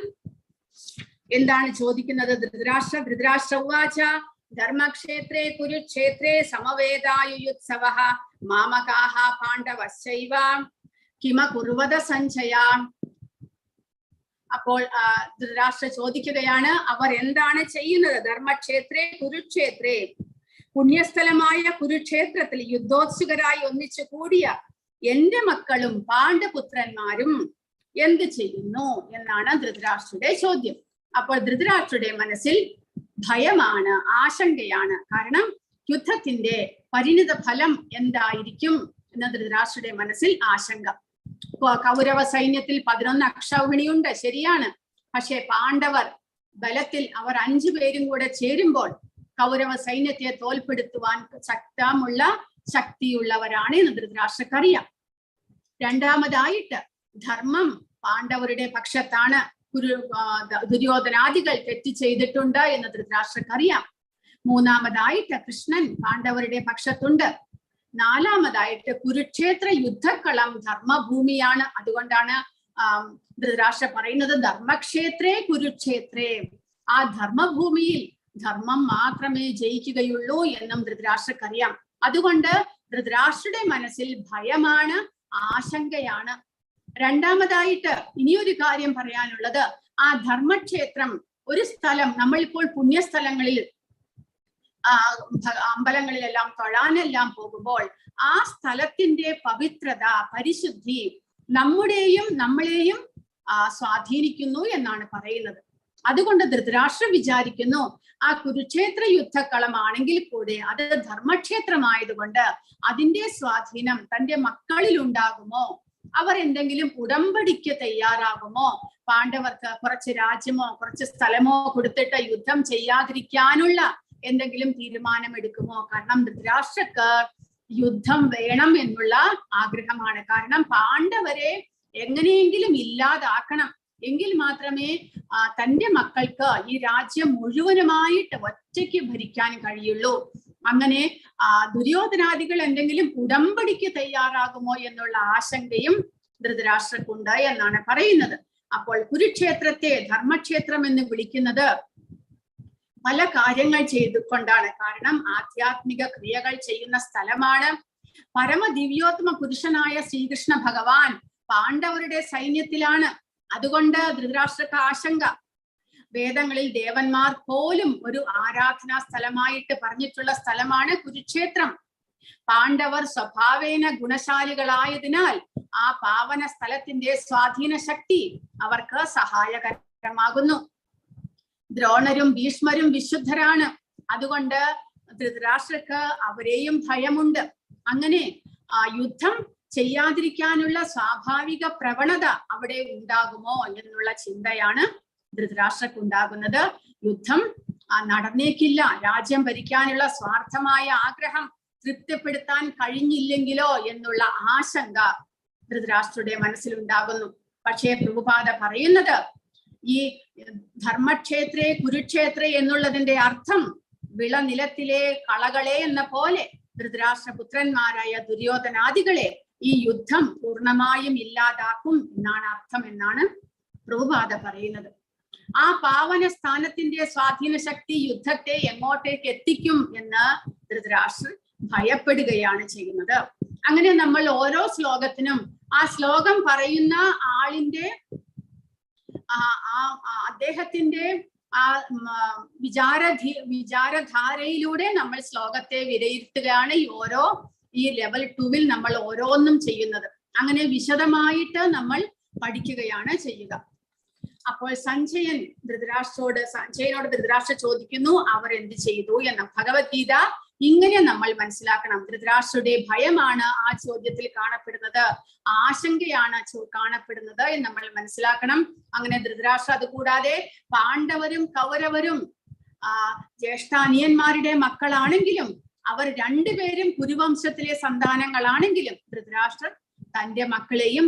എന്താണ് ചോദിക്കുന്നത്? ധൃതരാഷ്ട്ര ഉവാച ധർമ്മക്ഷേത്രേ കുരുക്ഷേത്രേ സമവേദായുയുത്സവഃ മാമകാഃ പാണ്ഡവശ്ചൈവ കിമ കുർവത സഞ്ജയ. അപ്പോൾ ധൃതരാഷ്ട്ര ചോദിക്കുകയാണ്, അവർ എന്താണ് ചെയ്യുന്നത്? ധർമ്മക്ഷേത്രേ കുരുക്ഷേത്രേ, പുണ്യസ്ഥലമായ കുരുക്ഷേത്രത്തിൽ യുദ്ധോത്സുകരായി ഒന്നിച്ചു കൂടിയ എന്റെ മക്കളും പാണ്ഡപുത്രന്മാരും എന്ത് ചെയ്യുന്നു എന്നാണ് ധൃതരാഷ്ട്രയുടെ ചോദ്യം. അപ്പോൾ ധൃതരാഷ്ട്രയുടെ മനസ്സിൽ ഭയമാണ്, ആശങ്കയാണ്. കാരണം യുദ്ധത്തിന്റെ പരിണിത ഫലം എന്തായിരിക്കും എന്ന ധൃതരാഷ്ട്രയുടെ മനസ്സിൽ ആശങ്ക. കൗരവ സൈന്യത്തിൽ 11 അക്ഷൗഹിണിയുണ്ട്, ശരിയാണ്. പക്ഷെ പാണ്ഡവർ ബലത്തിൽ അവർ 5 പേരും കൂടെ ചേരുമ്പോൾ കൗരവ സൈന്യത്തെ തോൽപ്പെടുത്തുവാൻ ശക്തിയുള്ളവരാണ് എന്ന് ധൃതരാഷ്ട്രക്കറിയാം. രണ്ടാമതായിട്ട് ധർമ്മം പാണ്ഡവരുടെ പക്ഷത്താണ്. ദുര്യോധനാദികൾ തെറ്റ് ചെയ്തിട്ടുണ്ട് എന്ന് ധൃതരാഷ്ട്രക്കറിയാം. മൂന്നാമതായിട്ട് കൃഷ്ണൻ പാണ്ഡവരുടെ പക്ഷത്തുണ്ട്. നാലാമതായിട്ട് കുരുക്ഷേത്ര യുദ്ധക്കളം ധർമ്മഭൂമിയാണ്. അതുകൊണ്ടാണ് ധൃതരാഷ്ട്ര പറയുന്നത് ധർമ്മക്ഷേത്രേ കുരുക്ഷേത്രേ. ആ ധർമ്മഭൂമിയിൽ ധർമ്മം മാത്രമേ ജയിക്കുകയുള്ളൂ എന്നും ധൃതരാഷ്ട്രക്കറിയാം. അതുകൊണ്ട് ധൃതരാഷ്ട്രയുടെ മനസ്സിൽ ഭയമാണ്, ആശങ്കയാണ്. രണ്ടാമതായിട്ട് ഇനിയൊരു കാര്യം പറയാനുള്ളത്, ആ ധർമ്മക്ഷേത്രം ഒരു സ്ഥലം, നമ്മളിപ്പോൾ പുണ്യസ്ഥലങ്ങളിൽ അമ്പലങ്ങളിലെല്ലാം തൊഴാനെല്ലാം പോകുമ്പോൾ ആ സ്ഥലത്തിന്റെ പവിത്രത, പരിശുദ്ധി നമ്മളെയും സ്വാധീനിക്കുന്നു എന്നാണ് പറയുന്നത്. അതുകൊണ്ട് ധൃതരാഷ്ട്ര വിചാരിക്കുന്നു ആ കുരുക്ഷേത്ര യുദ്ധക്കളമാണെങ്കിൽ കൂടെ അത് ധർമ്മക്ഷേത്രമായതുകൊണ്ട് അതിന്റെ സ്വാധീനം തന്റെ മക്കളിൽ ഉണ്ടാകുമോ? അവർ എന്തെങ്കിലും ഉടമ്പടിക്ക് തയ്യാറാകുമോ? പാണ്ഡവർക്ക് കുറച്ച് രാജ്യമോ കുറച്ച് സ്ഥലമോ കൊടുത്തിട്ട് യുദ്ധം ചെയ്യാതിരിക്കാനുള്ള എന്തെങ്കിലും തീരുമാനമെടുക്കുമോ? കാരണം ധൃതരാഷ്ട്രക്ക് യുദ്ധം വേണം എന്നുള്ള ആഗ്രഹമാണ്. കാരണം പാണ്ഡവരെ എങ്ങനെയെങ്കിലും ഇല്ലാതാക്കണം, എങ്കിൽ മാത്രമേ തന്റെ മക്കൾക്ക് ഈ രാജ്യം മുഴുവനുമായിട്ട് ഒറ്റയ്ക്ക് ഭരിക്കാൻ കഴിയുള്ളൂ. അങ്ങനെ ദുര്യോധനാദികൾ എന്തെങ്കിലും ഉടമ്പടിക്ക് തയ്യാറാകുമോ എന്നുള്ള ആശങ്കയും ധൃതരാഷ്ട്രക്കുണ്ട് എന്നാണ് പറയുന്നത്. അപ്പോൾ കുരുക്ഷേത്രത്തെ ധർമ്മക്ഷേത്രം എന്ന് വിളിക്കുന്നത് പല കാര്യങ്ങൾ ചെയ്തുകൊണ്ടാണ്. കാരണം ആധ്യാത്മിക ക്രിയകൾ ചെയ്യുന്ന സ്ഥലമാണ്. പരമദിവ്യോത്തമ പുരുഷനായ ശ്രീകൃഷ്ണ ഭഗവാൻ പാണ്ഡവരുടെ സൈന്യത്തിലാണ്. അതുകൊണ്ട് ധൃതരാഷ്ട്രക്ക് ആശങ്ക. വേദങ്ങളിൽ ദേവന്മാർ പോലും ഒരു ആരാധനാ സ്ഥലമായിട്ട് പറഞ്ഞിട്ടുള്ള സ്ഥലമാണ് കുരുക്ഷേത്രം. പാണ്ഡവർ സ്വഭാവേന ഗുണശാലികളായതിനാൽ ആ പാവന സ്ഥലത്തിന്റെ സ്വാധീന ശക്തി അവർക്ക് സഹായകരമാകുന്നു. ദ്രോണരും ഭീഷ്മരും വിശുദ്ധരാണ്. അതുകൊണ്ട് ധൃതരാഷ്ട്രക്ക് അവരെയും ഭയമുണ്ട്. അങ്ങനെ യുദ്ധം ചെയ്യാതിരിക്കാനുള്ള സ്വാഭാവിക പ്രവണത അവിടെ ഉണ്ടാകുമോ എന്നുള്ള ചിന്തയാണ് ധൃതരാഷ്ട്രക്കുണ്ടാകുന്നത്. യുദ്ധം നടന്നേക്കില്ല, രാജ്യം ഭരിക്കാനുള്ള സ്വാർത്ഥമായ ആഗ്രഹം തൃപ്തിപ്പെടുത്താൻ കഴിഞ്ഞില്ലെങ്കിലോ എന്നുള്ള ആശങ്ക ധൃതരാഷ്ട്രയുടെ മനസ്സിലുണ്ടാകുന്നു. പക്ഷേ പ്രഭുപാദ പറയുന്നത് ഈ ധർമ്മക്ഷേത്രേ കുരുക്ഷേത്രേ എന്നുള്ളതിന്റെ അർത്ഥം വിളനിലത്തിലെ കളകളെ എന്ന പോലെ ധൃതരാഷ്ട്രപുത്രന്മാരായ ദുര്യോധനാദികളെ ഈ യുദ്ധം പൂർണ്ണമായും ഇല്ലാതാക്കും എന്നാണ് അർത്ഥം എന്നാണ് പ്രഭുപാദ പറയുന്നത്. ആ പാവന സ്ഥാനത്തിന്റെ സ്വാധീന ശക്തി യുദ്ധത്തെ എങ്ങോട്ടേക്ക് എത്തിക്കും എന്ന് ധൃതരാഷ്ട്രർ ഭയപ്പെടുകയാണ് ചെയ്യുന്നത്. അങ്ങനെ നമ്മൾ ഓരോ ശ്ലോകത്തിനും ആ ശ്ലോകം പറയുന്ന ആളിന്റെ അദ്ദേഹത്തിന്റെ ആ വിചാരധാരയിലൂടെ നമ്മൾ ശ്ലോകത്തെ വിലയിരുത്തുകയാണ് ഈ ലെവൽ 2-ൽ നമ്മൾ ഓരോന്നും ചെയ്യുന്നത്. അങ്ങനെ വിശദമായിട്ട് നമ്മൾ പഠിക്കുകയാണ് ചെയ്യുക. അപ്പോൾ സഞ്ജയനോട് ധൃതരാഷ്ട്രർ ചോദിക്കുന്നു അവർ എന്ത് ചെയ്തു എന്ന്. ഭഗവത്ഗീത ഇങ്ങനെ നമ്മൾ മനസ്സിലാക്കണം. ധൃതരാഷ്ട്രരുടെ ഭയമാണ് ആ ചോദ്യത്തിൽ കാണപ്പെടുന്നത്, ആശങ്കയാണ് കാണപ്പെടുന്നത് എന്ന് നമ്മൾ മനസ്സിലാക്കണം. അങ്ങനെ ധൃതരാഷ്ട്ര അതുകൂടാതെ പാണ്ഡവരും കൗരവരും ജ്യേഷ്ഠാനിയന്മാരുടെ മക്കളാണെങ്കിലും അവർ രണ്ടുപേരും കുരുവംശത്തിലെ സന്താനങ്ങളാണെങ്കിലും ധൃതരാഷ്ട്രർ തന്റെ മക്കളെയും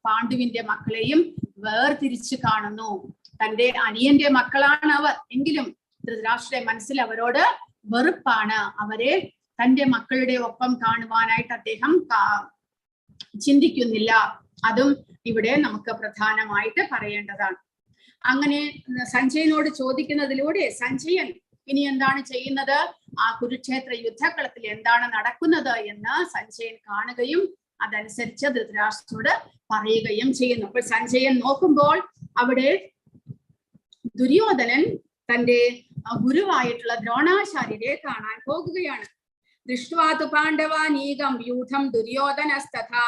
പാണ്ഡുവിന്റെ മക്കളെയും വേർതിരിച്ച് കാണുന്നു. തന്റെ അനിയന്റെ മക്കളാണ് അവർ, എങ്കിലും ധൃതരാഷ്ട്രയുടെ മനസ്സിൽ അവരോട് വെറുപ്പാണ്. അവരെ തന്റെ മക്കളുടെ ഒപ്പം കാണുവാനായിട്ട് അദ്ദേഹം ചിന്തിക്കുന്നില്ല. അതും ഇവിടെ നമുക്ക് പ്രധാനമായിട്ട് പറയേണ്ടതാണ്. അങ്ങനെ സഞ്ജയനോട് ചോദിക്കുന്നതിലൂടെ സഞ്ജയൻ ഇനി എന്താണ് ചെയ്യുന്നത്, ആ കുരുക്ഷേത്ര യുദ്ധക്കളത്തിൽ എന്താണ് നടക്കുന്നത് എന്ന് സഞ്ജയൻ കാണുകയും അതനുസരിച്ച് ധൃതരാഷ്ട്രരോട് പറയുകയും ചെയ്യുന്നു. അപ്പോൾ സഞ്ജയൻ നോക്കുമ്പോൾ അവിടെ ദുര്യോധനൻ തന്റെ ഗുരുവായിട്ടുള്ള ദ്രോണാചാര്യരെ കാണാൻ പോകുകയാണ്. ദൃഷ്ട്വാതു പാണ്ഡവാനീകം വ്യൂഢം ദുര്യോധനസ്തഥാ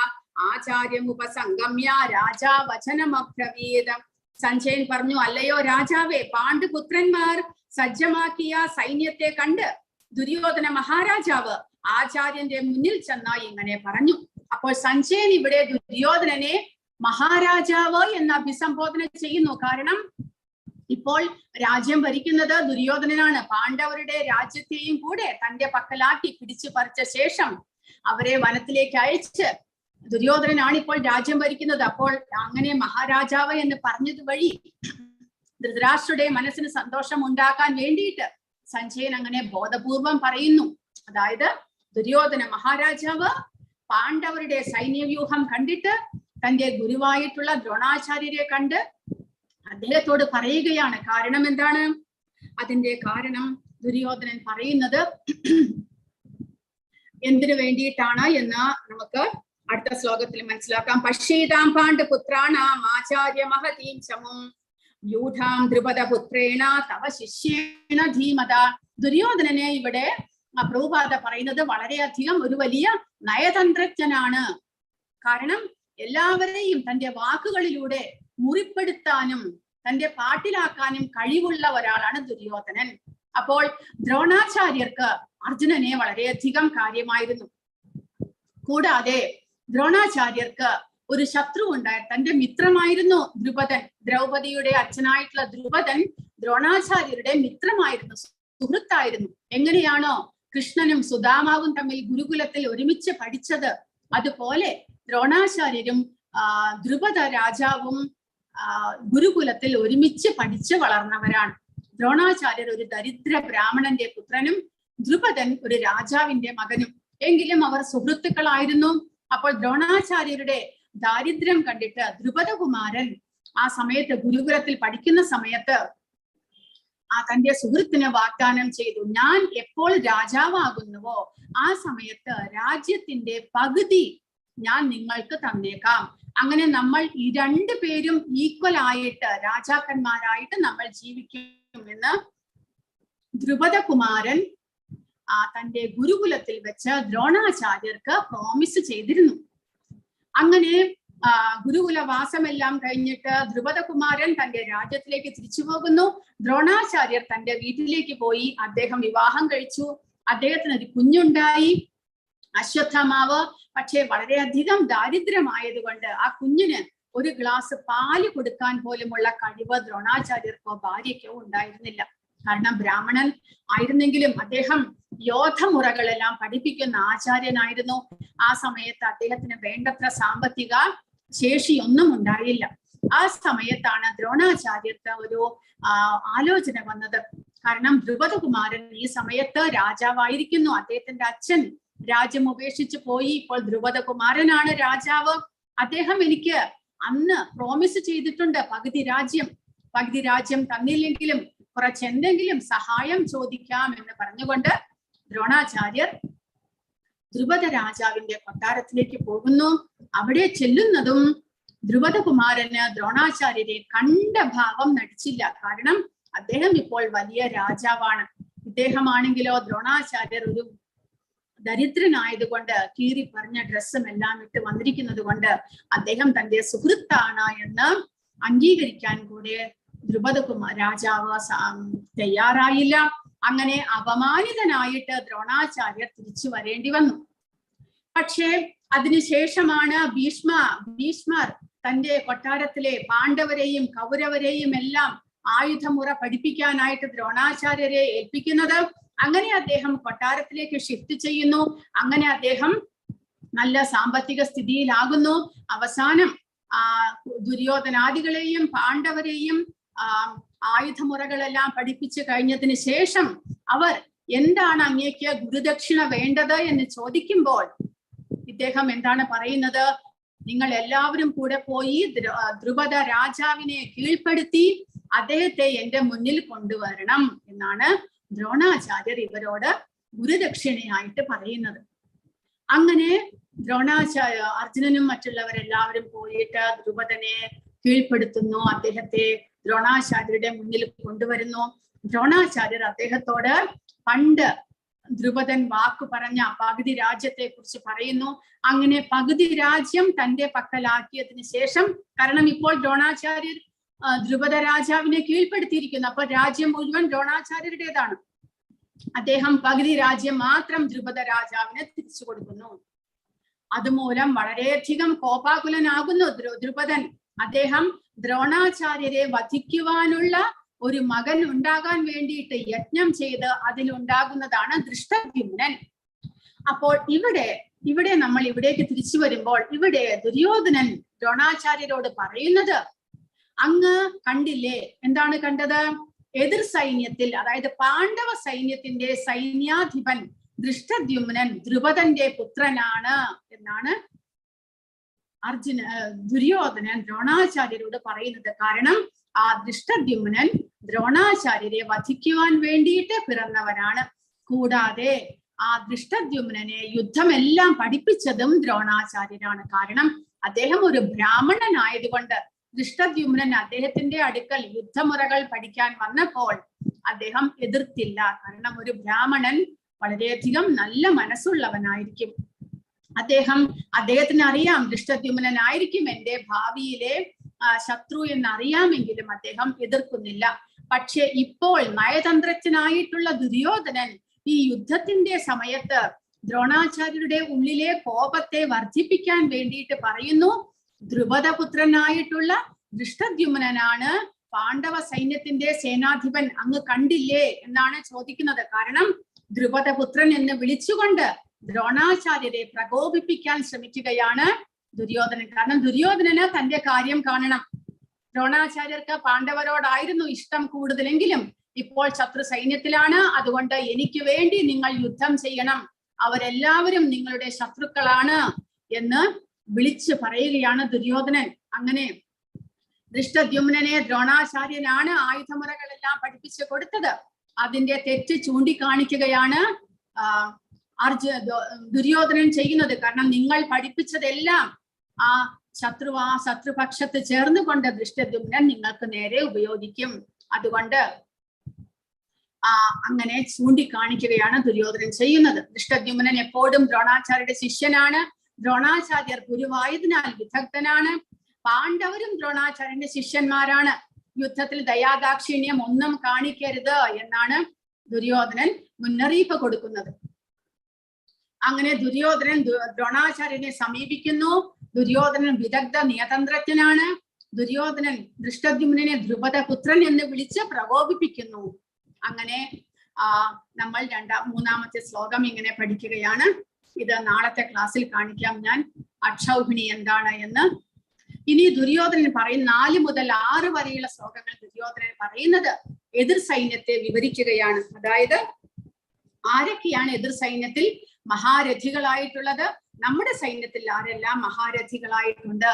ആചാര്യമുപസംഗമ്യ രാജാ വചനമബ്രവീത്. സഞ്ജയൻ പറഞ്ഞു, അല്ലയോ രാജാവേ, പാണ്ഡുപുത്രന്മാർ സജ്ജമാക്കിയ സൈന്യത്തെ കണ്ട് ദുര്യോധന മഹാരാജാവ് ആചാര്യന്റെ മുന്നിൽ ചെന്ന ഇങ്ങനെ പറഞ്ഞു. അപ്പോൾ സഞ്ജയൻ ഇവിടെ ദുര്യോധനനെ മഹാരാജാവ് എന്ന് അഭിസംബോധന ചെയ്യുന്നു. കാരണം ഇപ്പോൾ രാജ്യം ഭരിക്കുന്നത് ദുര്യോധനനാണ്. പാണ്ഡവരുടെ രാജ്യത്തെയും കൂടെ തന്റെ പക്കലാക്കി പിടിച്ചു പറിച്ച ശേഷം അവരെ വനത്തിലേക്ക് അയച്ച് ദുര്യോധനനാണ് ഇപ്പോൾ രാജ്യം ഭരിക്കുന്നത്. അപ്പോൾ അങ്ങനെ മഹാരാജാവ് എന്ന് പറഞ്ഞത് വഴി ധൃതരാഷ്ട്രരുടെ മനസ്സിന് സന്തോഷം ഉണ്ടാക്കാൻ വേണ്ടിയിട്ട് സഞ്ജയൻ അങ്ങനെ ബോധപൂർവം പറയുന്നു. അതായത് ദുര്യോധന മഹാരാജാവ് പാണ്ഡവരുടെ സൈന്യവ്യൂഹം കണ്ടിട്ട് തന്റെ ഗുരുവായിട്ടുള്ള ദ്രോണാചാര്യരെ കണ്ട് അദ്ദേഹത്തോട് പറയുകയാണ്. കാരണം എന്താണ്? അതിന്റെ കാരണം ദുര്യോധനൻ പറയുന്നത് എന്തിനു വേണ്ടിയിട്ടാണ് എന്ന് നമുക്ക് അടുത്ത ശ്ലോകത്തിൽ മനസ്സിലാക്കാം. പശ്യേതാം പാണ്ഡുപുത്രാണാം ആചാര്യ മഹതീം ചമും വ്യൂഢാം ദ്രുപദപുത്രേണ തവ ശിഷ്യേണ ധീമത. ദുര്യോധനനെ ഇവിടെ പ്രഭുപാദ പറയുന്നത് വളരെയധികം ഒരു വലിയ നയതന്ത്രജ്ഞനാണ്. കാരണം എല്ലാവരെയും തന്റെ വാക്കുകളിലൂടെ മുറിപ്പെടുത്താനും തന്റെ പാട്ടിലാക്കാനും കഴിവുള്ള ഒരാളാണ് ദുര്യോധനൻ. അപ്പോൾ ദ്രോണാചാര്യർക്ക് അർജുനനെ വളരെയധികം കാര്യമായിരുന്നു. കൂടാതെ ദ്രോണാചാര്യർക്ക് ഒരു ശത്രു ഉണ്ടായിരുന്നു, തന്റെ മിത്രമായിരുന്നു ദ്രുപദൻ. ദ്രൗപദിയുടെ അച്ഛനായിട്ടുള്ള ദ്രുപദൻ ദ്രോണാചാര്യരുടെ മിത്രമായിരുന്നു, സുഹൃത്തായിരുന്നു. എങ്ങനെയാണോ കൃഷ്ണനും സുദാമാവും തമ്മിൽ ഗുരുകുലത്തിൽ ഒരുമിച്ച് പഠിച്ചത്, അതുപോലെ ദ്രോണാചാര്യരും ദ്രുപദ രാജാവും ഗുരുകുലത്തിൽ ഒരുമിച്ച് പഠിച്ച് വളർന്നവരാണ്. ദ്രോണാചാര്യർ ഒരു ദരിദ്ര ബ്രാഹ്മണന്റെ പുത്രനും ദ്രുപദൻ ഒരു രാജാവിന്റെ മകനും. എങ്കിലും അവർ സുഹൃത്തുക്കളായിരുന്നു. അപ്പോൾ ദ്രോണാചാര്യരുടെ ദാരിദ്ര്യം കണ്ടിട്ട് ദ്രുപദകുമാരൻ ആ സമയത്ത് ഗുരുകുലത്തിൽ പഠിക്കുന്ന സമയത്ത് തന്റെ സുഹൃത്തിന് വാഗ്ദാനം ചെയ്തു, ഞാൻ എപ്പോൾ രാജാവാകുന്നുവോ ആ സമയത്ത് രാജ്യത്തിന്റെ പകുതി ഞാൻ നിങ്ങൾക്ക് തന്നേക്കാം. അങ്ങനെ നമ്മൾ ഈ രണ്ടു പേരും ഈക്വൽ ആയിട്ട് രാജാക്കന്മാരായിട്ട് നമ്മൾ ജീവിക്കുമെന്ന് ദ്രുപദകുമാരൻ തന്റെ ഗുരുകുലത്തിൽ വെച്ച് ദ്രോണാചാര്യർക്ക് പ്രോമിസ് ചെയ്തിരുന്നു. അങ്ങനെ ഗുരുകുലവാസമെല്ലാം കഴിഞ്ഞിട്ട് ദ്രുപദകുമാരൻ തന്റെ രാജ്യത്തിലേക്ക് തിരിച്ചു പോകുന്നു. ദ്രോണാചാര്യർ തന്റെ വീട്ടിലേക്ക് പോയി. അദ്ദേഹം വിവാഹം കഴിച്ചു. അദ്ദേഹത്തിന് ഒരു കുഞ്ഞുണ്ടായി, അശ്വത്ഥമാവ്. പക്ഷെ വളരെയധികം ദാരിദ്ര്യമായതുകൊണ്ട് ആ കുഞ്ഞിന് ഒരു ഗ്ലാസ് പാല് കൊടുക്കാൻ പോലുമുള്ള കഴിവ് ദ്രോണാചാര്യർക്കോ ഭാര്യയ്ക്കോ ഉണ്ടായിരുന്നില്ല. കാരണം ബ്രാഹ്മണൻ ആയിരുന്നെങ്കിലും അദ്ദേഹം യോധമുറകളെല്ലാം പഠിപ്പിക്കുന്ന ആചാര്യനായിരുന്നു. ആ സമയത്ത് അദ്ദേഹത്തിന് വേണ്ടത്ര സാമ്പത്തിക ശേഷിയൊന്നും ഉണ്ടായില്ല. ആ സമയത്താണ് ദ്രോണാചാര്യർക്ക് ഒരു ആലോചന വന്നത്. കാരണം ദ്രുപദകുമാരൻ ഈ സമയത്ത് രാജാവായിരിക്കുന്നു. അദ്ദേഹത്തിന്റെ അച്ഛൻ രാജ്യം ഉപേക്ഷിച്ച് പോയി. ഇപ്പോൾ ധ്രുപദകുമാരനാണ് രാജാവ്. അദ്ദേഹം എനിക്ക് അന്ന് പ്രോമിസ് ചെയ്തിട്ടുണ്ട് പകുതി രാജ്യം തന്നില്ലെങ്കിലും കുറച്ചെന്തെങ്കിലും സഹായം ചോദിക്കാം എന്ന് പറഞ്ഞുകൊണ്ട് ദ്രോണാചാര്യർ ധ്രുപദ രാജാവിന്റെ കൊട്ടാരത്തിലേക്ക് പോകുന്നു. അവിടെ ചെല്ലുന്നതും ധ്രുപദകുമാരന് ദ്രോണാചാര്യരെ കണ്ട ഭാവം നടിച്ചില്ല. കാരണം അദ്ദേഹം ഇപ്പോൾ വലിയ രാജാവാണ്. ഇദ്ദേഹമാണെങ്കിലോ ദ്രോണാചാര്യർ ഒരു ദരിദ്രനായതുകൊണ്ട് കീറി പറഞ്ഞ ഡ്രസ്സും എല്ലാം ഇട്ട് വന്നിരിക്കുന്നത് കൊണ്ട് അദ്ദേഹം തന്റെ സുഹൃത്താണ് എന്ന് അംഗീകരിക്കാൻ കൂടെ രാജാവ് തയ്യാറായില്ല. അങ്ങനെ അപമാനിതനായിട്ട് ദ്രോണാചാര്യർ തിരിച്ചു വരേണ്ടി വന്നു. പക്ഷേ അതിനുശേഷമാണ് ഭീഷ്മർ തന്റെ കൊട്ടാരത്തിലെ പാണ്ഡവരെയും കൗരവരെയും എല്ലാം ആയുധമുറ പഠിപ്പിക്കാനായിട്ട് ദ്രോണാചാര്യരെ ഏൽപ്പിക്കുന്നത്. അങ്ങനെ അദ്ദേഹം കൊട്ടാരത്തിലേക്ക് ഷിഫ്റ്റ് ചെയ്യുന്നു. അങ്ങനെ അദ്ദേഹം നല്ല സാമ്പത്തിക സ്ഥിതിയിലാകുന്നു. അവസാനം ദുര്യോധനാദികളെയും പാണ്ഡവരെയും ആയുധമുറകളെല്ലാം പഠിപ്പിച്ചു കഴിഞ്ഞതിന് ശേഷം അവർ എന്താണ് അങ്ങേക്ക് ഗുരുദക്ഷിണ വേണ്ടത് എന്ന് ചോദിക്കുമ്പോൾ ഇദ്ദേഹം എന്താണ് പറയുന്നത്? നിങ്ങൾ എല്ലാവരും കൂടെ പോയി ധ്രുപദ രാജാവിനെ കീഴ്പ്പെടുത്തി അദ്ദേഹത്തെ എന്റെ മുന്നിൽ കൊണ്ടുവരണം എന്നാണ് ദ്രോണാചാര്യർ ഇവരോട് ഗുരുദക്ഷിണയായിട്ട് പറയുന്നത്. അങ്ങനെ അർജുനനും മറ്റുള്ളവരെല്ലാവരും പോയിട്ട് ധ്രുപദനെ കീഴ്പ്പെടുത്തുന്നു. അദ്ദേഹത്തെ ദ്രോണാചാര്യരുടെ മുന്നിൽ കൊണ്ടുവരുന്നു. ദ്രോണാചാര്യർ അദ്ദേഹത്തോട് പണ്ട് ധ്രുപദൻ വാക്ക് പറഞ്ഞ പകുതി രാജ്യത്തെ കുറിച്ച് പറയുന്നു. അങ്ങനെ പകുതി രാജ്യം തന്റെ പക്കലാക്കിയതിന് ശേഷം, കാരണം ഇപ്പോൾ ദ്രോണാചാര്യർ ധ്രുപദ രാജാവിനെ കീഴ്പ്പെടുത്തിയിരിക്കുന്നു, അപ്പൊ രാജ്യം മുഴുവൻ ദ്രോണാചാര്യരുടേതാണ്. അദ്ദേഹം പകുതി രാജ്യം മാത്രം ധ്രുപദ രാജാവിന് തിരിച്ചു കൊടുക്കുന്നു. അതുമൂലം വളരെയധികം കോപാകുലനാകുന്നു ധ്രുപദൻ. അദ്ദേഹം ദ്രോണാചാര്യരെ വധിക്കുവാനുള്ള ഒരു മകൻ ഉണ്ടാകാൻ വേണ്ടിയിട്ട് യജ്ഞം ചെയ്ത് അതിലുണ്ടാകുന്നതാണ് ദൃഷ്ടദ്യുമ്നൻ. അപ്പോൾ ഇവിടെ നമ്മൾ ഇവിടേക്ക് തിരിച്ചു വരുമ്പോൾ ഇവിടെ ദുര്യോധനൻ ദ്രോണാചാര്യരോട് പറയുന്നത്, അങ്ങ് കണ്ടില്ലേ, എന്താണ് കണ്ടത്? എതിർ സൈന്യത്തിൽ, അതായത് പാണ്ഡവ സൈന്യത്തിന്റെ സൈന്യാധിപൻ ദൃഷ്ടദ്യുമ്നൻ ധ്രുപദന്റെ പുത്രനാണ് എന്നാണ് ദുര്യോധനൻ ദ്രോണാചാര്യരോട് പറയുന്നത്. കാരണം ആ ദൃഷ്ടദ്യുമ്നൻ ദ്രോണാചാര്യരെ വധിക്കുവാൻ വേണ്ടിയിട്ട് പിറന്നവനാണ്. കൂടാതെ ആ ദൃഷ്ടദ്യുമ്നനെ യുദ്ധമെല്ലാം പഠിപ്പിച്ചതും ദ്രോണാചാര്യരാണ്. കാരണം അദ്ദേഹം ഒരു ബ്രാഹ്മണനായതുകൊണ്ട് ദൃഷ്ടദ്യുമ്നൻ അദ്ദേഹത്തിന്റെ അടുക്കൽ യുദ്ധമുറകൾ പഠിക്കാൻ വന്നപ്പോൾ അദ്ദേഹം എതിർത്തില്ല. കാരണം ഒരു ബ്രാഹ്മണൻ വളരെയധികം നല്ല മനസ്സുള്ളവനായിരിക്കും. അദ്ദേഹത്തിന് അറിയാം ദൃഷ്ടദ്യുമ്നനായിരിക്കും എന്റെ ഭാവിയിലെ ശത്രു എന്നറിയാമെങ്കിലും അദ്ദേഹം എതിർക്കുന്നില്ല. പക്ഷെ ഇപ്പോൾ നയതന്ത്രജ്ഞനായിട്ടുള്ള ദുര്യോധനൻ ഈ യുദ്ധത്തിന്റെ സമയത്ത് ദ്രോണാചാര്യരുടെ ഉള്ളിലെ കോപത്തെ വർദ്ധിപ്പിക്കാൻ വേണ്ടിയിട്ട് പറയുന്നു, ധ്രുപദപുത്രനായിട്ടുള്ള ദൃഷ്ടദ്യുമ്നനാണ് പാണ്ഡവ സൈന്യത്തിന്റെ സേനാധിപൻ, അങ്ങ് കണ്ടില്ലേ എന്നാണ് ചോദിക്കുന്നത്. കാരണം ധ്രുപദപുത്രൻ എന്ന് വിളിച്ചുകൊണ്ട് ദ്രോണാചാര്യരെ പ്രകോപിപ്പിക്കാൻ ശ്രമിക്കുകയാണ് ദുര്യോധനൻ. കാരണം ദുര്യോധനന് തന്റെ കാര്യം കാണണം. ദ്രോണാചാര്യർക്ക് പാണ്ഡവരോടായിരുന്നു ഇഷ്ടം കൂടുതലെങ്കിലും ഇപ്പോൾ ശത്രു സൈന്യത്തിലാണ്, അതുകൊണ്ട് എനിക്ക് വേണ്ടി നിങ്ങൾ യുദ്ധം ചെയ്യണം, അവരെല്ലാവരും നിങ്ങളുടെ ശത്രുക്കളാണ് എന്ന് വിളിച്ചു പറയുകയാണ് ദുര്യോധനൻ. അങ്ങനെ ദൃഷ്ടദ്യുമ്നനെ ദ്രോണാചാര്യനാണ് ആയുധമുറകളെല്ലാം പഠിപ്പിച്ചു കൊടുത്തത്. അതിന്റെ തെറ്റ് ചൂണ്ടിക്കാണിക്കുകയാണ് ദുര്യോധനൻ ചെയ്യുന്നത്. കാരണം നിങ്ങൾ പഠിപ്പിച്ചതെല്ലാം ആ ശത്രുപക്ഷത്ത് ചേർന്നുകൊണ്ട് ദൃഷ്ടദ്യുമ്നൻ നിങ്ങൾക്ക് നേരെ ഉപയോഗിക്കും. അതുകൊണ്ട് അങ്ങനെ ചൂണ്ടിക്കാണിക്കുകയാണ് ദുര്യോധനൻ ചെയ്യുന്നത്. ദൃഷ്ടദ്യുമ്നൻ എപ്പോഴും ദ്രോണാചാര്യരുടെ ശിഷ്യനാണ്. ദ്രോണാചാര്യർ ഗുരുവായതിനാൽ വിദഗ്ധനാണ്. പാണ്ഡവരും ദ്രോണാചാര്യന്റെ ശിഷ്യന്മാരാണ്. യുദ്ധത്തിൽ ദയാദാക്ഷിണ്യം ഒന്നും കാണിക്കരുത് എന്നാണ് ദുര്യോധനൻ മുന്നറിയിപ്പ് കൊടുക്കുന്നത്. അങ്ങനെ ദുര്യോധനൻ ദ്രോണാചാര്യനെ സമീപിക്കുന്നു. ദുര്യോധനൻ വിദഗ്ധ നിയതന്ത്രജ്ഞനാണ്. ദുര്യോധനൻ ദൃഷ്ടദ്യുമ്നനെ ധ്രുപദപുത്രൻ എന്ന് വിളിച്ച് പ്രകോപിപ്പിക്കുന്നു. അങ്ങനെ നമ്മൾ മൂന്നാമത്തെ ശ്ലോകം ഇങ്ങനെ പഠിക്കുകയാണ്. ഇത് നാളത്തെ ക്ലാസ്സിൽ കാണിക്കാം ഞാൻ, അക്ഷൗഹിണി എന്താണ് എന്ന്. ഇനി ദുര്യോധനൻ പറയുന്ന 4 മുതൽ 6 വരെയുള്ള ശ്ലോകങ്ങൾ ദുര്യോധനൻ പറയുന്നത് എതിർ സൈന്യത്തെ വിവരിക്കുകയാണ്. അതായത് ആരൊക്കെയാണ് എതിർ സൈന്യത്തിൽ മഹാരഥികളായിട്ടുള്ളത്. നമ്മുടെ സൈന്യത്തിൽ ആരെല്ലാം മഹാരഥികളായിട്ടുണ്ട്?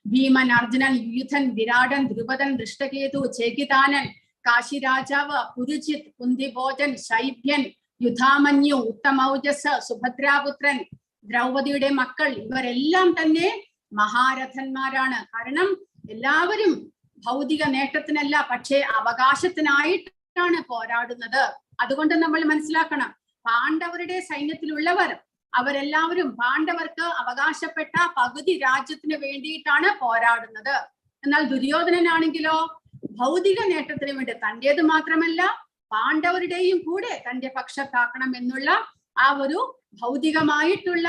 ഭീമൻ, അർജുനൻ, യുയുധൻ, വിരാടൻ, ദ്രുപദൻ, ദൃഷ്ടകേതു, ചേകിതാനൻ, കാശി രാജാവ്, പുരുജിത്, കുന്തിഭോജൻ, ശൈബ്യൻ, യുധാമന്യു, ഉത്തമൗജസ്, സുഭദ്രാപുത്രൻ, ദ്രൗപദിയുടെ മക്കൾ, ഇവരെല്ലാം തന്നെ മഹാരഥന്മാരാണ്. കാരണം എല്ലാവരും ഭൗതിക നേട്ടത്തിനല്ല, പക്ഷേ അവകാശത്തിനായിട്ടാണ് പോരാടുന്നത്. അതുകൊണ്ട് നമ്മൾ മനസ്സിലാക്കണം, പാണ്ഡവരുടെ സൈന്യത്തിലുള്ളവർ അവരെല്ലാവരും പാണ്ഡവർക്ക് അവകാശപ്പെട്ട പകുതി രാജ്യത്തിന് വേണ്ടിയിട്ടാണ് പോരാടുന്നത്. എന്നാൽ ദുര്യോധനനാണെങ്കിലോ ഭൗതിക നേട്ടത്തിന് വേണ്ടി, തൻ്റേത് മാത്രമല്ല പാണ്ഡവരുടെയും കൂടെ തന്റെ പക്ഷത്താക്കണം എന്നുള്ള ആ ഒരു ഭൗതികമായിട്ടുള്ള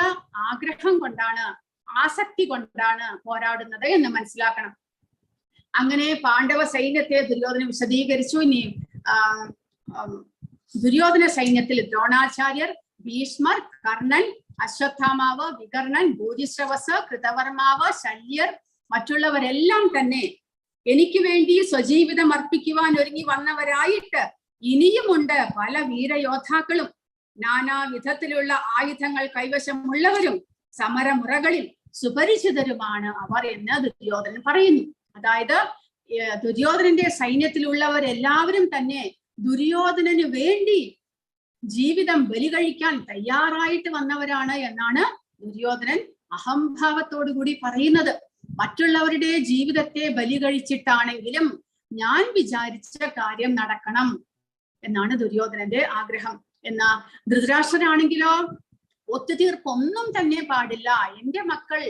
ആഗ്രഹം കൊണ്ടാണ്, ആസക്തി കൊണ്ടാണ് പോരാടുന്നത് എന്ന് മനസ്സിലാക്കണം. അങ്ങനെ പാണ്ഡവ സൈന്യത്തെ ദുര്യോധനൻ വിശദീകരിച്ചു. ഇനി ദുര്യോധന സൈന്യത്തിൽ ദ്രോണാചാര്യർ, ഭീഷ്മർ, കർണൻ, അശ്വത്ഥാമാവ്, വികർണൻ, ഭൂരിശ്രവസ്, കൃതവർമാവ്, ശല്യർ, മറ്റുള്ളവരെല്ലാം തന്നെ എനിക്ക് വേണ്ടി സ്വജീവിതം അർപ്പിക്കുവാൻ ഒരുങ്ങി വന്നവരായിട്ട് ഇനിയുമുണ്ട് പല വീരയോദ്ധാക്കളും. നാനാവിധത്തിലുള്ള ആയുധങ്ങൾ കൈവശമുള്ളവരും സമരമുറകളിൽ സുപരിചിതരുമാണ് അവർ എന്ന് ദുര്യോധനൻ പറയുന്നു. അതായത് ദുര്യോധനന്റെ സൈന്യത്തിലുള്ളവരെല്ലാവരും തന്നെ ദുര്യോധനന് വേണ്ടി ജീവിതം ബലി കഴിക്കാൻ തയ്യാറായിട്ട് വന്നവരാണ് എന്നാണ് ദുര്യോധനൻ അഹംഭാവത്തോടു കൂടി പറയുന്നത്. മറ്റുള്ളവരുടെ ജീവിതത്തെ ബലി കഴിച്ചിട്ടാണെങ്കിലും ഞാൻ വിചാരിച്ച കാര്യം നടക്കണം എന്നാണ് ദുര്യോധനന്റെ ആഗ്രഹം. എന്നാ ധൃതരാഷ്ട്രനാണെങ്കിലോ ഒത്തുതീർപ്പൊന്നും തന്നെ പാടില്ല. എന്റെ മക്കൾ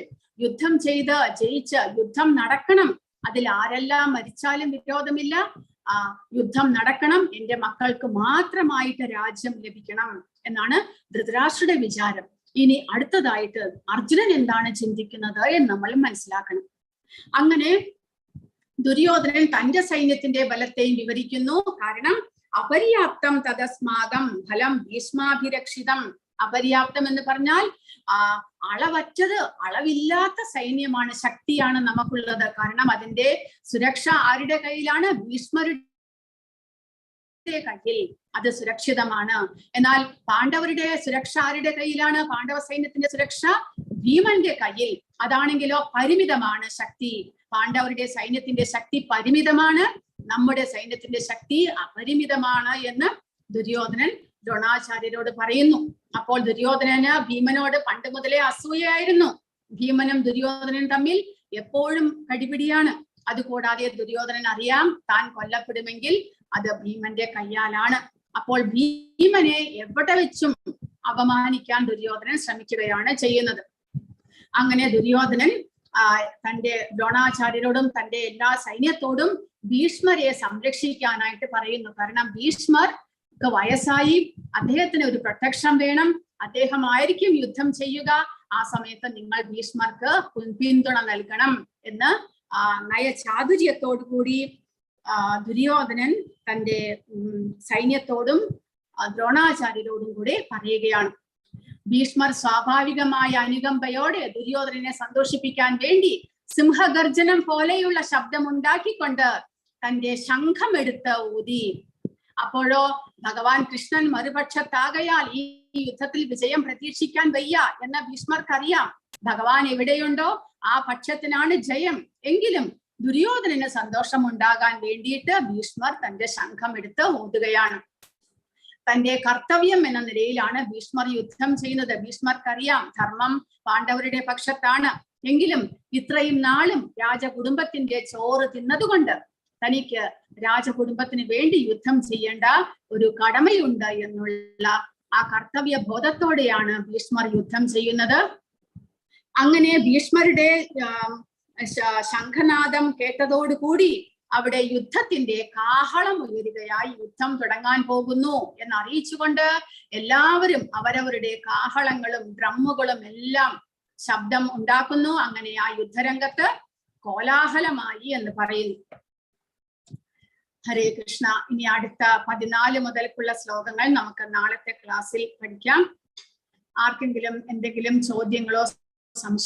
യുദ്ധം ചെയ്ത് ജയിച്ച് യുദ്ധം നടക്കണം, അതിൽ ആരെല്ലാം മരിച്ചാലും വിരോധമില്ല, യുദ്ധം നടക്കണം, എന്റെ മക്കൾക്ക് മാത്രമായിട്ട് രാജ്യം ലഭിക്കണം എന്നാണ് ധൃതരാഷ്ട്രയുടെ വിചാരം. ഇനി അടുത്തതായിട്ട് അർജുനൻ എന്താണ് ചിന്തിക്കുന്നത് എന്ന് നമ്മൾ മനസ്സിലാക്കണം. അങ്ങനെ ദുര്യോധനൻ തന്റെ സൈന്യത്തിന്റെ ബലത്തെയും വിവരിക്കുന്നു. കാരണം അപര്യാപ്തം തദസ്മാകം ഫലം ഭീഷ്മാഭിരക്ഷിതം. അപര്യാപ്തം എന്ന് പറഞ്ഞാൽ അളവറ്റത്, അളവില്ലാത്ത സൈന്യമാണ്, ശക്തിയാണ് നമുക്കുള്ളത്. കാരണം അതിന്റെ സുരക്ഷ ആരുടെ കയ്യിലാണ്? ഭീഷ്മരുടെ കയ്യിൽ അത് സുരക്ഷിതമാണ്. എന്നാൽ പാണ്ഡവരുടെ സുരക്ഷ ആരുടെ കയ്യിലാണ്? പാണ്ഡവ സൈന്യത്തിന്റെ സുരക്ഷ ഭീമന്റെ കയ്യിൽ. അതാണെങ്കിലോ പരിമിതമാണ് ശക്തി. പാണ്ഡവരുടെ സൈന്യത്തിന്റെ ശക്തി പരിമിതമാണ്, നമ്മുടെ സൈന്യത്തിന്റെ ശക്തി അപരിമിതമാണ് എന്ന് ദുര്യോധനൻ ദ്രോണാചാര്യരോട് പറയുന്നു. അപ്പോൾ ദുര്യോധനന് ഭീമനോട് പണ്ട് മുതലേ അസൂയയായിരുന്നു. ഭീമനും ദുര്യോധനനും തമ്മിൽ എപ്പോഴും കടിപിടിയാണ്. അതുകൂടാതെ ദുര്യോധനൻ അറിയാം താൻ കൊല്ലപ്പെടുമെങ്കിൽ അത് ഭീമന്റെ കയ്യാലാണ്. അപ്പോൾ ഭീമനെ എവിടെ വെച്ചും അപമാനിക്കാൻ ദുര്യോധനൻ ശ്രമിക്കുകയാണ് ചെയ്യുന്നത്. അങ്ങനെ ദുര്യോധനൻ തന്റെ ദ്രോണാചാര്യരോടും തന്റെ എല്ലാ സൈന്യത്തോടും ഭീഷ്മരെ സംരക്ഷിക്കാനായിട്ട് പറയുന്നു. കാരണം ഭീഷ്മർക്ക് വയസ്സായി, അദ്ദേഹത്തിന് ഒരു പ്രൊട്ടക്ഷൻ വേണം, അദ്ദേഹമായിരിക്കും യുദ്ധം ചെയ്യുക. ആ സമയത്ത് നിങ്ങൾ ഭീഷ്മർക്ക് പിന്തുണ നൽകണം എന്ന് നയചാതുര്യത്തോടു കൂടി ദുര്യോധനൻ തന്റെ സൈന്യത്തോടും ദ്രോണാചാര്യരോടും കൂടെ പറയുകയാണ്. ഭീഷ്മർ സ്വാഭാവികമായ അനുകമ്പയോടെ ദുര്യോധനനെ സന്തോഷിപ്പിക്കാൻ വേണ്ടി സിംഹഗർജനം പോലെയുള്ള ശബ്ദമുണ്ടാക്കിക്കൊണ്ട് തന്റെ ശംഖം എടുത്ത് ഊതി. അപ്പോഴോ ഭഗവാൻ കൃഷ്ണൻ മറുപക്ഷത്താകയാൽ ഈ യുദ്ധത്തിൽ വിജയം പ്രതീക്ഷിക്കാൻ വയ്യ എന്ന് ഭീഷ്മർക്കറിയാം. ഭഗവാൻ എവിടെയുണ്ടോ ആ പക്ഷത്തിനാണ് ജയം. എങ്കിലും ദുര്യോധനന് സന്തോഷമുണ്ടാകാൻ വേണ്ടിയിട്ട് ഭീഷ്മർ തന്റെ ശംഖം എടുത്ത് ഊതുകയാണ്. തന്റെ കർത്തവ്യം എന്ന നിലയിലാണ് ഭീഷ്മർ യുദ്ധം ചെയ്യുന്നത്. ഭീഷ്മർക്കറിയാം ധർമ്മം പാണ്ഡവരുടെ പക്ഷത്താണ്. എങ്കിലും ഇത്രയും നാളും രാജകുടുംബത്തിന്റെ ചോറ് തിന്നതുകൊണ്ട് തനിക്ക് രാജകുടുംബത്തിന് വേണ്ടി യുദ്ധം ചെയ്യേണ്ട ഒരു കടമയുണ്ട് എന്നുള്ള ആ കർത്തവ്യ ബോധത്തോടെയാണ് ഭീഷ്മർ യുദ്ധം ചെയ്യുന്നത്. അങ്ങനെ ഭീഷ്മരുടെ ശംഖനാദം കേട്ടതോടുകൂടി അവിടെ യുദ്ധത്തിന്റെ കാഹളം ഉയരുകയായി. യുദ്ധം തുടങ്ങാൻ പോകുന്നു എന്നറിയിച്ചുകൊണ്ട് എല്ലാവരും അവരവരുടെ കാഹളങ്ങളും ഡ്രമ്മുകളും എല്ലാം ശബ്ദം ഉണ്ടാക്കുന്നു. അങ്ങനെ ആ യുദ്ധരംഗത്ത് കോലാഹലമായി എന്ന് പറയുന്നു. ഹരേ കൃഷ്ണ. ഇനി അടുത്ത 14 മുതൽക്കുള്ള ശ്ലോകങ്ങൾ നമുക്ക് നാളത്തെ ക്ലാസ്സിൽ പഠിക്കാം. ആർക്കെങ്കിലും എന്തെങ്കിലും ചോദ്യങ്ങളോ സംശയം